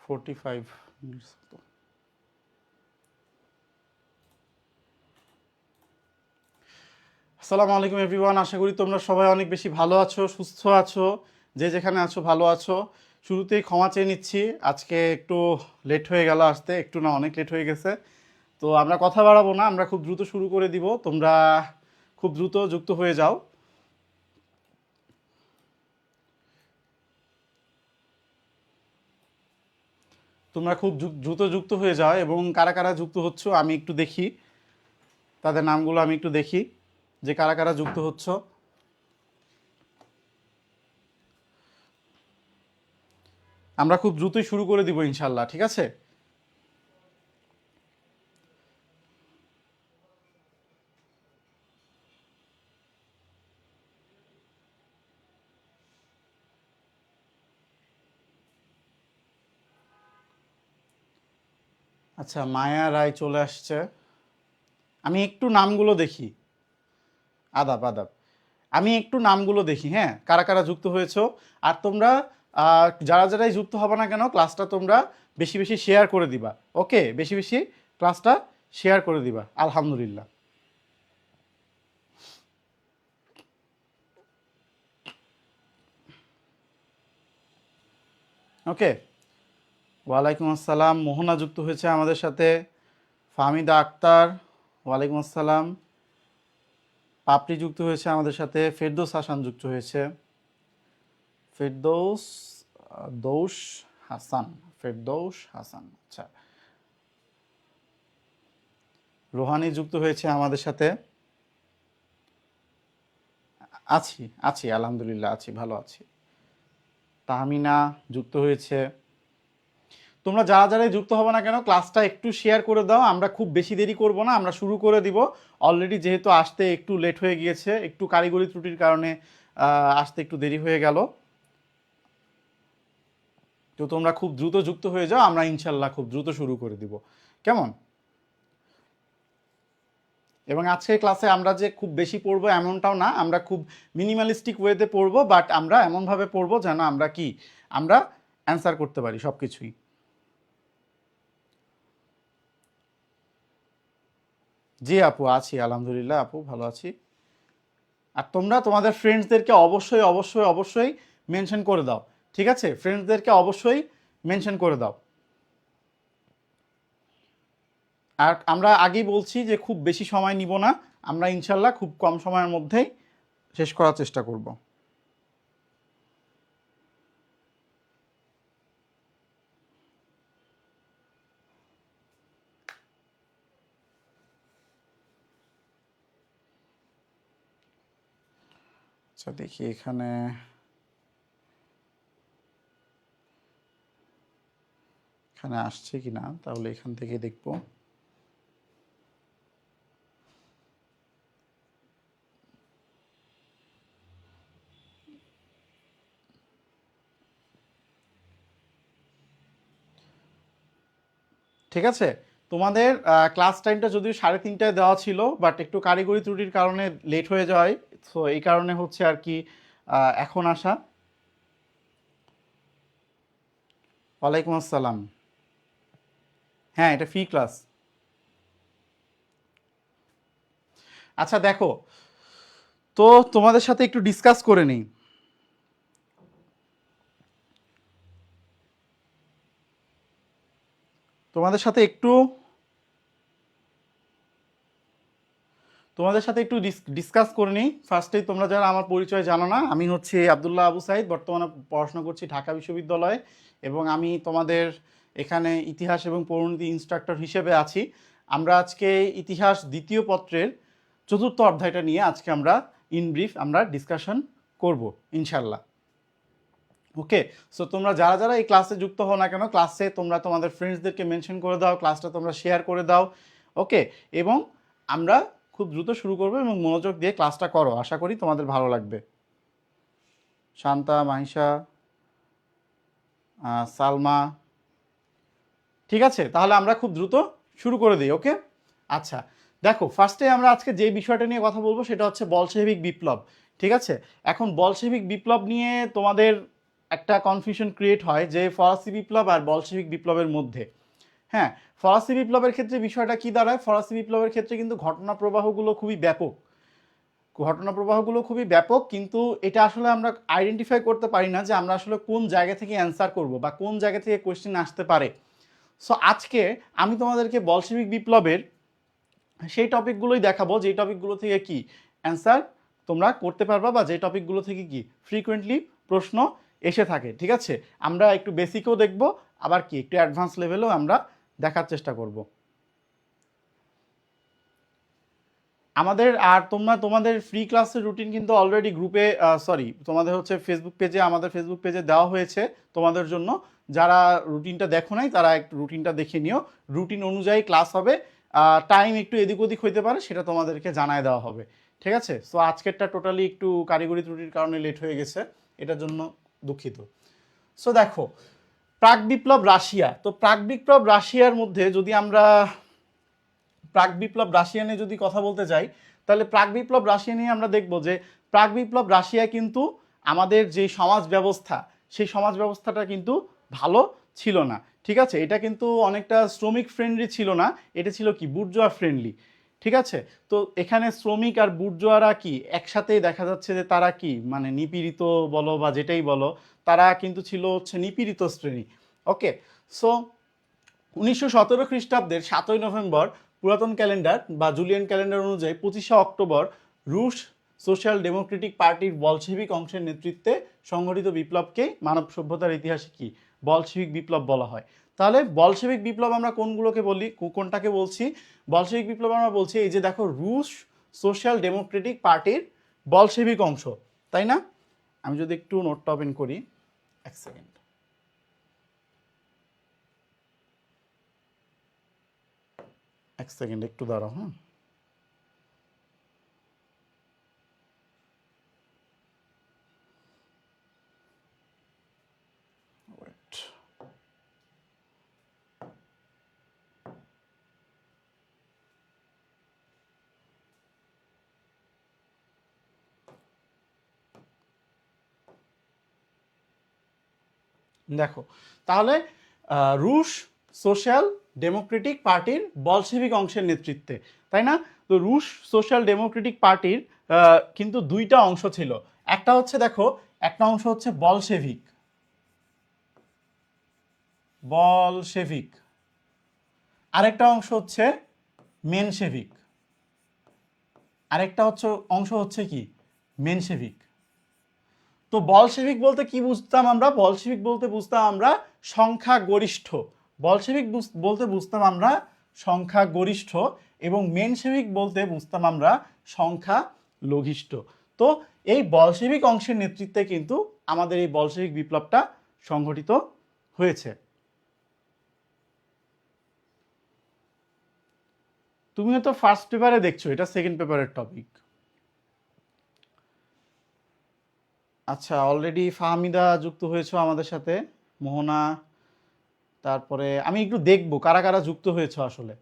45 minutes তো। আসসালামু আলাইকুম এভরিওয়ান, আশা করি তোমরা সবাই অনেক বেশি ভালো আছো, সুস্থ আছো, যে যেখানে আছো ভালো আছো। শুরুতেই ক্ষমা চেয়ে নিচ্ছি, আজকে একটু লেট হয়ে গেল আসতে, একটু না অনেক লেট হয়ে গেছে। তো আমরা কথা বাড়াবো না, আমরা খুব দ্রুত শুরু করে দিব, তোমরা খুব দ্রুত যুক্ত হয়ে যাও। তোমরা খুব দ্রুত যুক্ত হয়ে যাও এবং কারা কারা যুক্ত হচ্ছ আমি একটু দেখি, তাদের নামগুলো আমি একটু দেখি যে কারা কারা যুক্ত হচ্ছ। আমরা খুব দ্রুতই শুরু করে দিব ইনশাল্লাহ, ঠিক আছে? আচ্ছা, মায়া রায় চলে আসছে, আমি একটু নামগুলো দেখি। আদাব আদাব, আমি একটু নামগুলো দেখি, হ্যাঁ, কারা কারা যুক্ত হয়েছো। আর তোমরা যারা যারাই যুক্ত হবে না কেন, ক্লাসটা তোমরা বেশি বেশি শেয়ার করে দিবা। ওকে, বেশি বেশি ক্লাসটা শেয়ার করে দিবা। আলহামদুলিল্লাহ। ওকে, ওয়ালাইকুম আসসালাম। মোহনা যুক্ত হয়েছে আমাদের সাথে, ফাহমিদা আক্তার, ওয়ালাইকুম আসসালাম। পাপড়ি যুক্ত হয়েছে আমাদের সাথে, ফেরদৌস হাসান যুক্ত হয়েছে, ফেরদৌস দৌস হাসান, ফেরদৌস হাসান। আচ্ছা, রোহানি যুক্ত হয়েছে আমাদের সাথে। আছি আছি আলহামদুলিল্লাহ, আছি, ভালো আছি। তাহমিনা যুক্ত হয়েছে। তোমরা যারা যারাই যুক্ত হবে না কেন, ক্লাসটা একটু শেয়ার করে দাও, আমরা খুব বেশি দেরি করব না, আমরা শুরু করে দিব। অলরেডি যেহেতু আসতে একটু লেট হয়ে গিয়েছে, একটু কারিগরি ত্রুটির কারণে আসতে একটু দেরি হয়ে গেল। তো তোমরা খুব দ্রুত যুক্ত হয়ে যাও, আমরা ইনশাল্লাহ খুব দ্রুত শুরু করে দিব, কেমন? এবং আজকের ক্লাসে আমরা যে খুব বেশি পড়বো এমনটাও না, আমরা খুব মিনিমালিস্টিক ওয়েতে পড়বো, বাট আমরা এমনভাবে পড়বো যেন আমরা কি আমরা অ্যান্সার করতে পারি সব কিছুই। জি আপু, আছি আলহামদুলিল্লাহ আপু, ভালো আছি। আর তোমরা তোমাদের ফ্রেন্ডসদেরকে অবশ্যই অবশ্যই অবশ্যই মেনশন করে দাও, ঠিক আছে? ফ্রেন্ডসদেরকে অবশ্যই মেনশন করে দাও। আর আমরা আগেই বলছি যে খুব বেশি সময় নিব না, আমরা ইনশাল্লাহ খুব কম সময়ের মধ্যেই শেষ করার চেষ্টা করব। আচ্ছা দেখি এখানে এখানে আসছে কি না, তাহলে এখান থেকে দেখব। ঠিক আছে, তোমাদের ক্লাস টাইমটা যদিও 3:30টায় দেওয়া ছিল, বাট একটু কারিগরি ত্রুটির কারণে লেট হয়ে যায়, সো এই কারণে হচ্ছে আর কি এখন আসা। ওয়ালাইকুম আসসালাম। হ্যাঁ, এটা ফ্রি ক্লাস। আচ্ছা দেখো, তো তোমাদের সাথে একটু ডিসকাস করে নিই। তোমাদের সাথে একটু তোমাদের সাথে একটু ডিসকাস করে নিই। ফার্স্টেই তোমরা যারা আমার পরিচয় জানো না, আমি হচ্ছে আবদুল্লাহ আবু সাইদ, বর্তমানে পড়াশোনা করছি ঢাকা বিশ্ববিদ্যালয়ে, এবং আমি তোমাদের এখানে ইতিহাস এবং পরিণতি ইনস্ট্রাক্টর হিসেবে আছি। আমরা আজকে ইতিহাস দ্বিতীয় পত্রের চতুর্থ অধ্যায়টা নিয়ে আজকে আমরা ইন ব্রিফ আমরা ডিসকাশন করব ইনশাল্লাহ। ওকে, সো তোমরা যারা যারা এই ক্লাসে যুক্ত হও না কেন, ক্লাসে তোমরা তোমাদের ফ্রেন্ডসদেরকে মেনশন করে দাও, ক্লাসটা তোমরা শেয়ার করে দাও। ওকে, এবং আমরা খুব দ্রুত শুরু করবো এবং মনোযোগ দিয়ে ক্লাসটা করো, আশা করি তোমাদের ভালো লাগবে। শান্তা, মাহিষা, সালমা, ঠিক আছে, তাহলে আমরা খুব দ্রুত শুরু করে দিই। ওকে, আচ্ছা দেখো, ফার্স্টে আমরা আজকে যে বিষয়টা নিয়ে কথা বলবো সেটা হচ্ছে বলশেভিক বিপ্লব। ঠিক আছে, এখন বলশেভিক বিপ্লব নিয়ে তোমাদের একটা কনফিউশন ক্রিয়েট হয় যে ফরাসি বিপ্লব আর বলশেভিক বিপ্লবের মধ্যে। হ্যাঁ, ফরাসি বিপ্লবের ক্ষেত্রে বিষয়টা কি দাঁড়ায়, ফরাসি বিপ্লবের ক্ষেত্রে কিন্তু ঘটনা প্রবাহগুলো খুবই ব্যাপক, কিন্তু এটা আসলে আমরা আইডেন্টিফাই করতে পারি না যে আমরা আসলে কোন জায়গা থেকে অ্যান্সার করব বা কোন জায়গা থেকে কোয়েশ্চেন আসতে পারে। সো আজকে আমি তোমাদেরকে বলশেভিক বিপ্লবের সেই টপিকগুলোই দেখাবো যে টপিকগুলো থেকে কি অ্যান্সার তোমরা করতে পারবা বা যে টপিকগুলো থেকে কি ফ্রিকোয়েন্টলি প্রশ্ন এসে থাকে। ঠিক আছে, আমরা একটু বেসিকও দেখব, আবার কি একটু অ্যাডভান্স লেভেলও আমরা দেখার চেষ্টা করব। আমাদের আর তোমাদের ফ্রি ক্লাসের রুটিন কিন্তু অলরেডি গ্রুপে তোমাদের হচ্ছে ফেসবুক পেজে, আমাদের ফেসবুক পেজে দেওয়া হয়েছে তোমাদের জন্য। যারা রুটিনটা দেখো নাই তারা একটু রুটিনটা দেখে নিও, রুটিন অনুযায়ী ক্লাস হবে, টাইম একটু এদিক ওদিক হইতে পারে সেটা তোমাদেরকে জানায় দেওয়া হবে। ঠিক আছে, সো আজকেরটা টোটালি একটু কারিগরি ত্রুটির কারণে লেট হয়ে গেছে, এটার জন্য দুঃখিত। সো দেখো, প্রাক বিপ্লব রাশিয়া, তো প্রাক বিপ্লব রাশিয়ার মধ্যে যদি আমরা প্রাক বিপ্লব রাশিয়া নিয়ে যদি কথা বলতে যাই, তাহলে প্রাক বিপ্লব রাশিয়া নিয়ে আমরা দেখব যে প্রাক বিপ্লব রাশিয়া কিন্তু আমাদের যে সমাজ ব্যবস্থা, সেই সমাজ ব্যবস্থাটা কিন্তু ভালো ছিল না। ঠিক আছে, এটা কিন্তু অনেকটা শ্রমিক ফ্রেন্ডলি ছিল না, এটা ছিল কি বুর্জোয়া ফ্রেন্ডলি। ঠিক আছে, তো এখানে শ্রমিক আর বুর্জোয়ারা কি একসাথেই দেখা যাচ্ছে যে তারা কি মানে নিপীড়িত বলো বা যেটাই বলো, তারা কিন্তু ছিল হচ্ছে নিপীড়িত শ্রেণী। ওকে, সো 1917 খ্রিস্টাব্দের 7ই নভেম্বর পুরাতন ক্যালেন্ডার বা জুলিয়ান ক্যালেন্ডার অনুযায়ী 25শে অক্টোবর রুশ সোশ্যাল ডেমোক্রেটিক পার্টির বলশেভিক অংশের নেতৃত্বে সংগঠিত বিপ্লবকেই মানব সভ্যতার ইতিহাসে কি বলশেভিক বিপ্লব বলা হয়। তাহলে বলশেভিক বিপ্লব আমরা কোনগুলোকে বলি, কোনটাকে বলছি? বলশেভিক বিপ্লব আমরা বলছি এই যে দেখো, রুশ সোশ্যাল ডেমোক্রেটিক পার্টির বলশেভিক অংশ, তাই না? আমি যদি একটু নোটটা ওপেন করি, এক সেকেন্ড। একটু দাঁড়াও, হ্যাঁ। দেখো, তাহলে রুশ সোশ্যাল ডেমোক্রেটিক পার্টির বলশেভিক অংশের নেতৃত্বে, তাই না? তো রুশ সোশ্যাল ডেমোক্রেটিক পার্টির কিন্তু দুইটা অংশ ছিল। একটা হচ্ছে দেখো, একটা অংশ হচ্ছে বলশেভিক, আরেকটা অংশ হচ্ছে মেনশেভিক, আরেকটা হচ্ছে অংশ হচ্ছে কি মেনশেভিক। তো বলশেভিক বলতে কি বুঝতাম আমরা? বলশেভিক বলতে বুঝতাম আমরা সংখ্যাগরিষ্ঠ, বলশেভিক বলতে বুঝতাম আমরা সংখ্যাগরিষ্ঠ, এবং মেনশেভিক বলতে বুঝতাম আমরা সংখ্যা লঘিষ্ঠ। তো এই বলশেভিক অংশের নেতৃত্বে কিন্তু আমাদের এই বলশেভিক বিপ্লবটা সংঘটিত হয়েছে। তুমিও তো ফার্স্ট পেপারে দেখছো, এটা সেকেন্ড পেপারের টপিক। আচ্ছা, অলরেডি ফাহমিদা যুক্ত হয়েছো আমাদের সাথে, মোহনা, তারপরে আমি একটু দেখবো কারা কারা যুক্ত হয়েছে, আসলে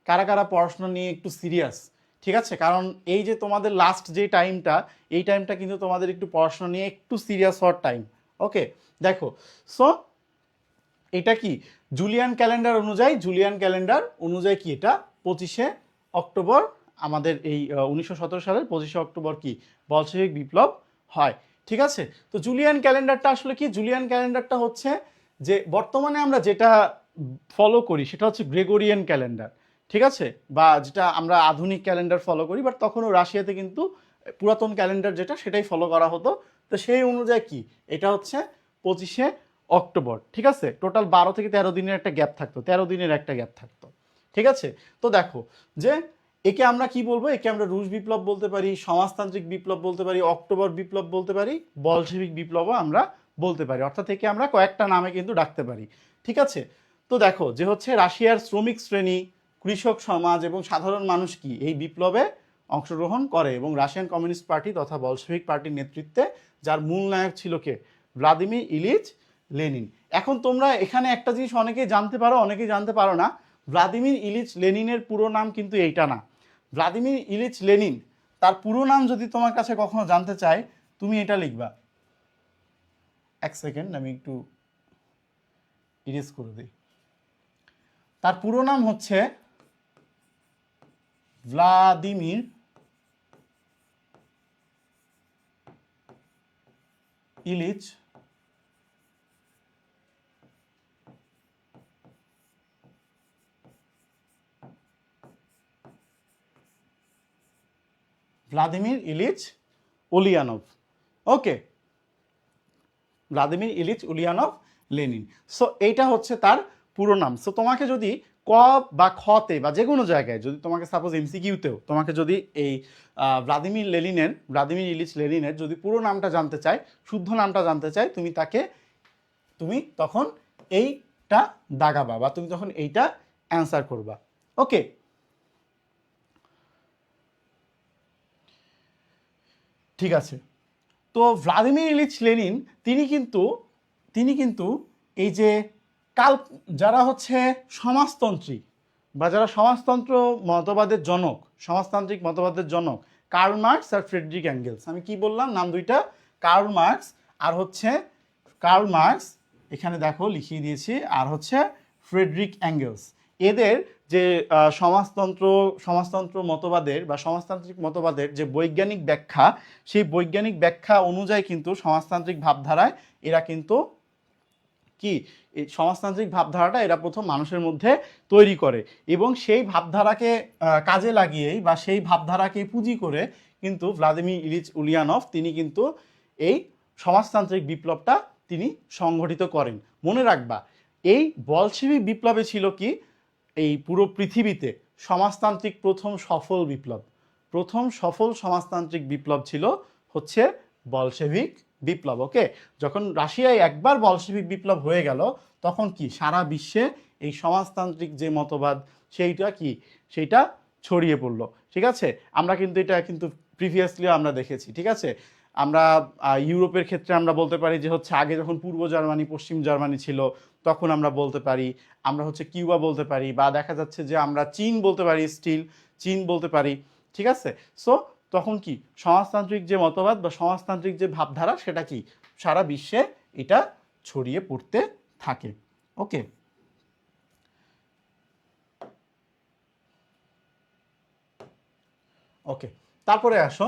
কারা কারা পড়াশোনা নিয়ে একটু সিরিয়াস। ঠিক আছে, কারণ এই যে তোমাদের লাস্ট যে টাইমটা, এই টাইমটা কিন্তু তোমাদের একটু পড়াশোনা নিয়ে একটু সিরিয়াস হওয়ার টাইম। ওকে, দেখো, সো এটা কি জুলিয়ান ক্যালেন্ডার অনুযায়ী কি এটা 25শে অক্টোবর আমাদের এই 1917 সালের 25শে অক্টোবর কি বলশেভিক বিপ্লব হয়। ঠিক আছে, তো জুলিয়ান ক্যালেন্ডারটা আসলে কি? জুলিয়ান ক্যালেন্ডারটা হচ্ছে যে বর্তমানে আমরা যেটা ফলো করি সেটা হচ্ছে গ্রেগরিয়ান ক্যালেন্ডার। ঠিক আছে, বা যেটা আমরা আধুনিক ক্যালেন্ডার ফলো করি, বাট তখনও রাশিয়াতে কিন্তু পুরাতন ক্যালেন্ডার যেটা সেটাই ফলো করা হতো। তো সেই অনুযায়ী কি এটা হচ্ছে 25শে অক্টোবর। ঠিক আছে, টোটাল 12 থেকে 13 দিনের একটা গ্যাপ থাকতো, 13 দিনের একটা গ্যাপ থাকতো। ঠিক আছে, তো দেখো যে একে আমরা কি বলবো, একে আমরা রুশ বিপ্লব বলতে পারি, সমাজতান্ত্রিক বিপ্লব বলতে পারি, অক্টোবর বিপ্লব বলতে পারি, বলশেভিক বিপ্লবও আমরা বলতে পারি, অর্থাৎ একে আমরা কয়েকটা নামে কিন্তু ডাকতে পারি। ঠিক আছে, তো দেখো যে হচ্ছে রাশিয়ার শ্রমিক শ্রেণী, কৃষক সমাজ এবং সাধারণ মানুষ কি এই বিপ্লবে অংশগ্রহণ করে, এবং রাশিয়ান কমিউনিস্ট পার্টি তথা বলশেভিক পার্টির নেতৃত্বে যার মূল নায়ক ছিল কে? Vladimir Ilyich Lenin. এখন তোমরা এখানে একটা জিনিস অনেকেই জানতে পারো, অনেকেই জানতে পারো না, ভ্লাদিমির ইলিচ লেনিনের পুরো নাম কিন্তু এইটা না। ভ্লাদিমির ইলিচ লেনিন, তার পুরো নাম যদি তোমার কাছে কখনো জানতে চাই, তুমি এটা লিখবা, এক সেকেন্ড আমি একটু ইরেজ করে দিই। তার পুরো নাম হচ্ছে Vladimir Ilyich Vladimir Ilyich Ulyanov. Okay, Vladimir Ilyich Ulyanov Lenin. So এইটা হচ্ছে তার পুরো নাম। সো তোমাকে যদি ক বা খতে বা যে কোনো জায়গায় যদি তোমাকে সাপোজ এমসিকিউতেও তোমাকে যদি এই ভ্লাদিমির ইলিচ লেনিনের যদি পুরো নামটা জানতে চায়, শুদ্ধ নামটা জানতে চায়, তুমি তখন এইটা দাগাবা বা তুমি তখন এইটা অ্যান্সার করবা। ওকে, ঠিক আছে। তো ভ্লাদিমির ইলিচ লেনিন তিনি কিন্তু এই যে যারা হচ্ছে সমাজতন্ত্রী বা যারা সমাজতন্ত্র মতবাদের জনক, সমাজতান্ত্রিক মতবাদের জনক, কার্ল মার্কস আর ফ্রেডরিক অ্যাঙ্গেলস। আমি কি বললাম নাম দুইটা? কার্ল মার্কস আর হচ্ছে এখানে দেখো লিখিয়ে দিয়েছি, আর হচ্ছে ফ্রেডরিক অ্যাঙ্গেলস। এদের যে সমাজতন্ত্র মতবাদের বা সমাজতান্ত্রিক মতবাদের যে বৈজ্ঞানিক ব্যাখ্যা, সেই বৈজ্ঞানিক ব্যাখ্যা অনুযায়ী কিন্তু সমাজতান্ত্রিক ভাবধারায় এরা কিন্তু কি এই সমাজতান্ত্রিক ভাবধারাটা এরা প্রথম মানুষের মধ্যে তৈরি করে, এবং সেই ভাবধারাকে কাজে লাগিয়েই বা সেই ভাবধারাকে পুঁজি করে কিন্তু ভ্লাদিমির ইলিচ উলিয়ানভ তিনি কিন্তু এই সমাজতান্ত্রিক বিপ্লবটা তিনি সংগঠিত করেন। মনে রাখবা, এই বলশেভিক বিপ্লবে ছিল কি এই পুরো পৃথিবীতে সমাজতান্ত্রিক প্রথম সফল সমাজতান্ত্রিক বিপ্লব ছিল হচ্ছে বলশেভিক বিপ্লব। ওকে, যখন রাশিয়ায় একবার বলশেভিক বিপ্লব হয়ে গেল তখন কি সারা বিশ্বে এই সমাজতান্ত্রিক যে মতবাদ সেইটা ছড়িয়ে পড়লো। ঠিক আছে, আমরা কিন্তু এটা কিন্তু প্রিভিয়াসলি আমরা দেখেছি। ঠিক আছে, আমরা ইউরোপের ক্ষেত্রে আমরা বলতে পারি যে হচ্ছে আগে যখন পূর্ব জার্মানি পশ্চিম জার্মানি ছিল তখন আমরা বলতে পারি, আমরা হচ্ছে কিউবা বলতে পারি, বা দেখা যাচ্ছে যে আমরা চীন বলতে পারি, চীন বলতে পারি। ঠিক আছে, সো তখন কি সমাজতান্ত্রিক যে মতবাদ বা সমাজতান্ত্রিক যে ভাবধারা সেটা কি সারা বিশ্বে এটা ছড়িয়ে পড়তে থাকে। ওকে, ওকে, তারপরে আসো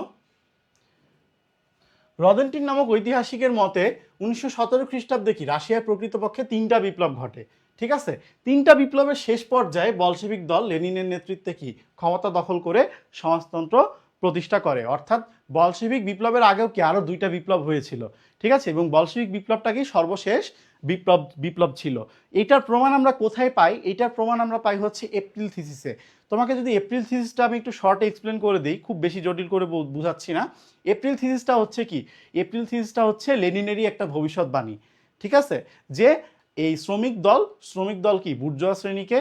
রদেনটিন নামক ঐতিহাসিকের মতে 1917 খ্রিস্টাব্দে কি রাশিয়ায় প্রকৃতপক্ষে 3টা বিপ্লব ঘটে। ঠিক আছে, 3টা বিপ্লবের শেষ পর্যায়ে বলশেভিক দল লেনিনের নেতৃত্বে কি ক্ষমতা দখল করে সমাজতন্ত্র প্রতিষ্ঠা করে। অর্থাৎ বলশেভিক বিপ্লবের আগেও কি আরও 2টা বিপ্লব হয়েছিল। ঠিক আছে, এবং বলশেভিক বিপ্লবটা কি সর্বশেষ বিপ্লব ছিল। এটার প্রমাণ আমরা কোথায় পাই? এটার প্রমাণ আমরা পাই হচ্ছে এপ্রিল থিসিসে। তোমাকে যদি এপ্রিল থিসিসটা আমি একটু শর্টে এক্সপ্লেন করে দিই, খুব বেশি জটিল করে বুঝাচ্ছি না। এপ্রিল থিসিসটা হচ্ছে কি? এপ্রিল থিসিসটা হচ্ছে লেনিনেরই একটা ভবিষ্যৎবাণী। ঠিক আছে, যে এই শ্রমিক দল কি বুর্জোয়া শ্রেণীকে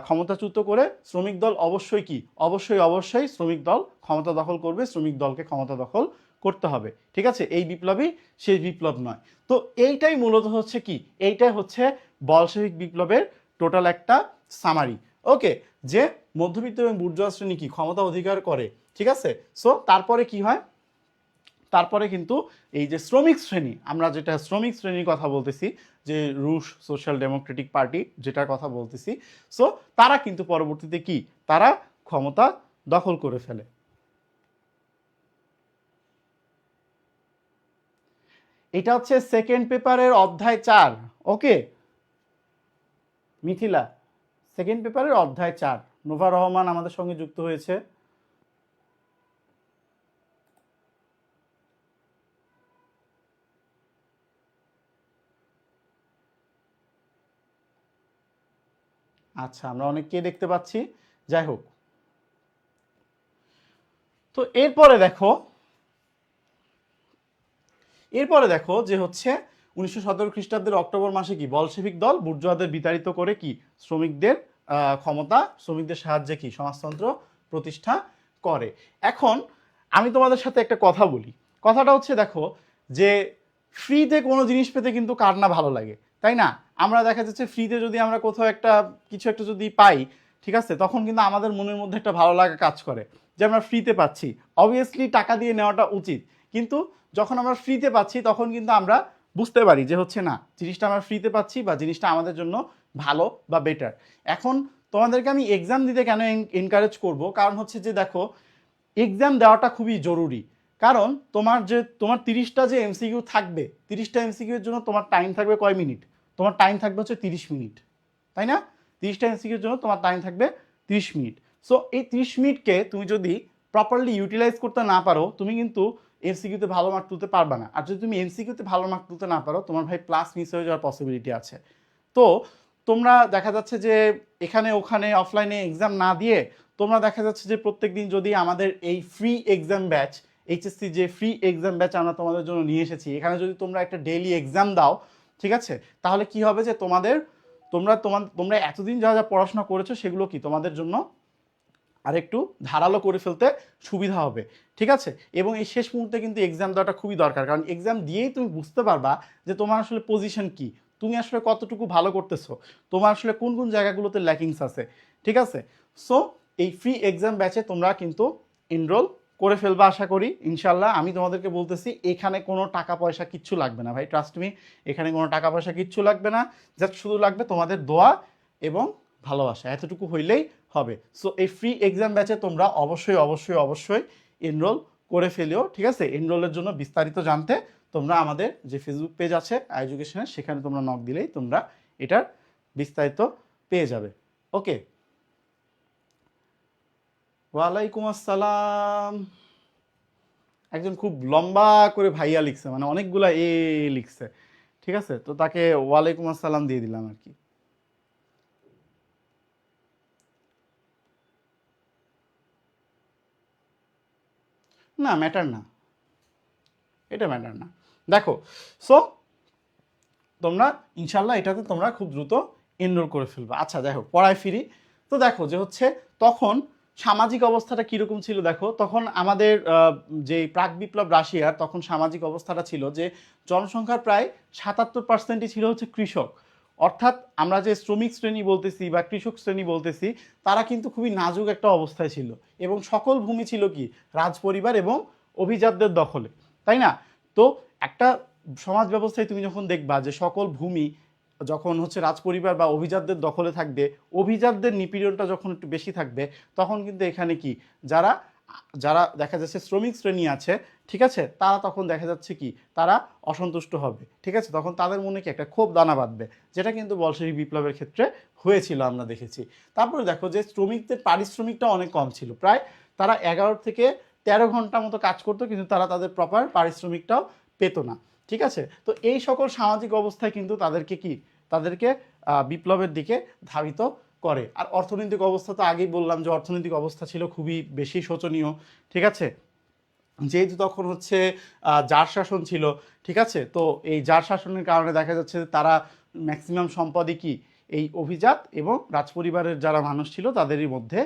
ক্ষমতাচ্যুত করে শ্রমিক দল অবশ্যই শ্রমিক দল ক্ষমতা দখল করবে, শ্রমিক দলকে ক্ষমতা দখল করতে হবে। ঠিক আছে, এই বিপ্লবই সেই বিপ্লব নয়। তো এইটাই মূলত হচ্ছে কি, এইটাই হচ্ছে বলশেভিক বিপ্লবের টোটাল একটা সামারি। ওকে, যে মধ্যবিত্ত এবং বুর্জোয়া শ্রেণী কি ক্ষমতা অধিকার করে। ঠিক আছে, সো তারপরে কি হয়, তারপরে কিন্তু এই যে শ্রমিক শ্রেণী, আমরা যেটা শ্রমিক শ্রেণীর কথা বলতেছি, যে রুশ সোশ্যাল ডেমোক্রেটিক পার্টি যেটার কথা বলতেছি, সো তারা কিন্তু পরবর্তীতে কি তারা ক্ষমতা দখল করে ফেলে। এটা হচ্ছে সেকেন্ড পেপারের অধ্যায় 4। ওকে মিথিলা, সেকেন্ড পেপারের অধ্যায় 4। নোভা রহমান আমাদের সঙ্গে যুক্ত হয়েছে। আচ্ছা, আমরা অনেককে দেখতে পাচ্ছি। যাই হোক, তো এরপরে দেখো যে হচ্ছে 1917 খ্রিস্টাব্দের অক্টোবর মাসে কি বলশেভিক দল বুর্জোয়াদের বিতাড়িত করে কি শ্রমিকদের সাহায্যে কি সমাজতন্ত্র প্রতিষ্ঠা করে। এখন আমি তোমাদের সাথে একটা কথা বলি। কথাটা হচ্ছে দেখো যে ফ্রিতে কোনো জিনিস পেতে কিন্তু কার না ভালো লাগে, তাই না? আমরা দেখা যাচ্ছে ফ্রিতে যদি আমরা কোথাও কিছু একটা যদি পাই, ঠিক আছে, তখন কিন্তু আমাদের মনের মধ্যে একটা ভালো লাগা কাজ করে যে আমরা ফ্রিতে পাচ্ছি। অবভিয়াসলি টাকা দিয়ে নেওয়াটা উচিত, কিন্তু যখন আমরা ফ্রিতে পাচ্ছি তখন কিন্তু আমরা বুঝতে পারি যে হচ্ছে না জিনিসটা আমরা ফ্রিতে পাচ্ছি বা জিনিসটা আমাদের জন্য ভালো বা বেটার। এখন তোমাদেরকে আমি এক্সাম দিতে কেন এনকারেজ করব, কারণ হচ্ছে যে দেখো এক্সাম দেওয়াটা খুবই জরুরি। কারণ তোমার 30টা যে এমসিকিউ থাকবে, 30টা এমসিকিউ এর জন্য তোমার টাইম থাকবে কয় মিনিট? তোমার টাইম থাকবে হচ্ছে 30 মিনিট, তাই না? 30টা এমসিকিউর জন্য তোমার টাইম থাকবে 30 মিনিট। সো এই 30 মিনিটকে তুমি যদি প্রপারলি ইউটিলাইজ করতে না পারো, তুমি কিন্তু এমসিকিউতে ভালো মার্ক তুলতে পারবে না। আর যদি তুমি এমসিকিউতে ভালো মার্ক তুলতে না পারো, তোমার ভাই প্লাস মিস হয়ে যাওয়ার পসিবিলিটি আছে। তো তোমরা দেখা যাচ্ছে যে এখানে ওখানে অফলাইনে এক্সাম না দিয়ে তোমরা দেখা যাচ্ছে যে প্রত্যেক দিন যদি আমাদের এই ফ্রি এক্সাম ব্যাচ, এইচএসসি যে ফ্রি এক্সাম ব্যাচ আমরা তোমাদের জন্য নিয়ে এসেছি, এখানে যদি তোমরা একটা ডেইলি এক্সাম দাও, ঠিক আছে, তাহলে কি হবে যে তোমরা এতদিন যা যা পড়াশোনা করেছো সেগুলো কি তোমাদের জন্য আর একটু ধারালো করে ফেলতে সুবিধা হবে, ঠিক আছে? এবং এই শেষ মুহূর্তে কিন্তু এক্সাম দেওয়াটা খুবই দরকার, কারণ এক্সাম দিয়েই তুমি বুঝতে পারবা যে তোমার আসলে পজিশন কি, তুমি আসলে কতটুকু ভালো করতেছো, তোমার আসলে কোন কোন জায়গাগুলোতে ল্যাকিংস আছে, ঠিক আছে? সো এই ফ্রি এক্সাম ব্যাচে তোমরা কিন্তু এনরোল করে ফেলবা আশা করি ইনশাল্লাহ। আমি তোমাদেরকে বলতেছি এখানে কোনো টাকা পয়সা কিচ্ছু লাগবে না ভাই, ট্রাস্ট মি, এখানে কোনো টাকা পয়সা কিচ্ছু লাগবে না, জাস্ট শুধু লাগবে তোমাদের দোয়া এবং ভালোবাসা, এতটুকু হইলেই হবে। সো এই ফ্রি এক্সাম ব্যাচে তোমরা অবশ্যই অবশ্যই অবশ্যই এনরোল করে ফেলিও, ঠিক আছে? এনরোলের জন্য বিস্তারিত জানতে তোমরা আমাদের যে ফেসবুক পেজ আছে এডুকেশনের, সেখানে তোমরা নক দিলেই তোমরা এটার বিস্তারিত পেয়ে যাবে। ওকে, ওয়ালাইকুম আসসালাম। একজন খুব লম্বা করে ভাইয়া লিখছে, মানে অনেকগুলা লিখছে, ঠিক আছে? তো তাকে ওয়ালাইকুম আসসালাম দিয়ে দিলাম আর কি। না, ম্যাটার না, এটা ম্যাটার না। দেখো, সো তোমরা ইনশাল্লাহ এটাতে তোমরা খুব দ্রুত এনরোল করে ফেলবে। আচ্ছা দেখো, পড়ায় ফিরি। তো দেখো যে হচ্ছে তখন সামাজিক অবস্থাটা কীরকম ছিল, দেখো তখন আমাদের যে প্রাক বিপ্লব রাশিয়ার তখন সামাজিক অবস্থাটা ছিল যে জনসংখ্যার প্রায় 77%ই ছিল হচ্ছে কৃষক। অর্থাৎ আমরা যে শ্রমিক শ্রেণী বলতেছি বা কৃষক শ্রেণী বলতেছি, তারা কিন্তু খুবই নাজুক একটা অবস্থায় ছিল এবং সকল ভূমি ছিল কি রাজপরিবার এবং অভিজাতদের দখলে, তাই না? তো একটা সমাজ ব্যবস্থায় তুমি যখন দেখবা যে সকল ভূমি যখন হচ্ছে রাজপরিবার বা অভিজাতদের দখলে থাকবে, অভিজাতদের নিপীড়নটা যখন একটু বেশি থাকবে, তখন কিন্তু এখানে কি যারা যারা দেখা যাচ্ছে শ্রমিক শ্রেণী আছে, ঠিক আছে, তারা তখন দেখা যাচ্ছে কি তারা অসন্তুষ্ট হবে, ঠিক আছে? তখন তাদের মনে কি একটা ক্ষোভ দানা বাঁধবে, যেটা কিন্তু বলশেবিক বিপ্লবের ক্ষেত্রে হয়েছিল, আমরা দেখেছি। তারপরে দেখো যে শ্রমিকদের পারিশ্রমিকটা অনেক কম ছিল, প্রায় তারা 11 থেকে 13 ঘন্টা মতো কাজ করতো, কিন্তু তারা তাদের প্রপার পারিশ্রমিকটাও পেত না, ঠিক আছে? তো এই সকল সামাজিক অবস্থায় কিন্তু তাদেরকে বিপ্লবের দিকে ধাবিত করে। আর অর্থনৈতিক অবস্থা তো আগেই বললাম যে অর্থনৈতিক অবস্থা ছিল খুবই বেশি শোচনীয়, ঠিক আছে? যেহেতু তখন হচ্ছে জার শাসন ছিল, ঠিক আছে? তো এই জার শাসনের কারণে দেখা যাচ্ছে তারা ম্যাক্সিমাম সম্পদই কি এই অভিজাত এবং রাজপরিবারের যারা মানুষ ছিল তাদেরই মধ্যে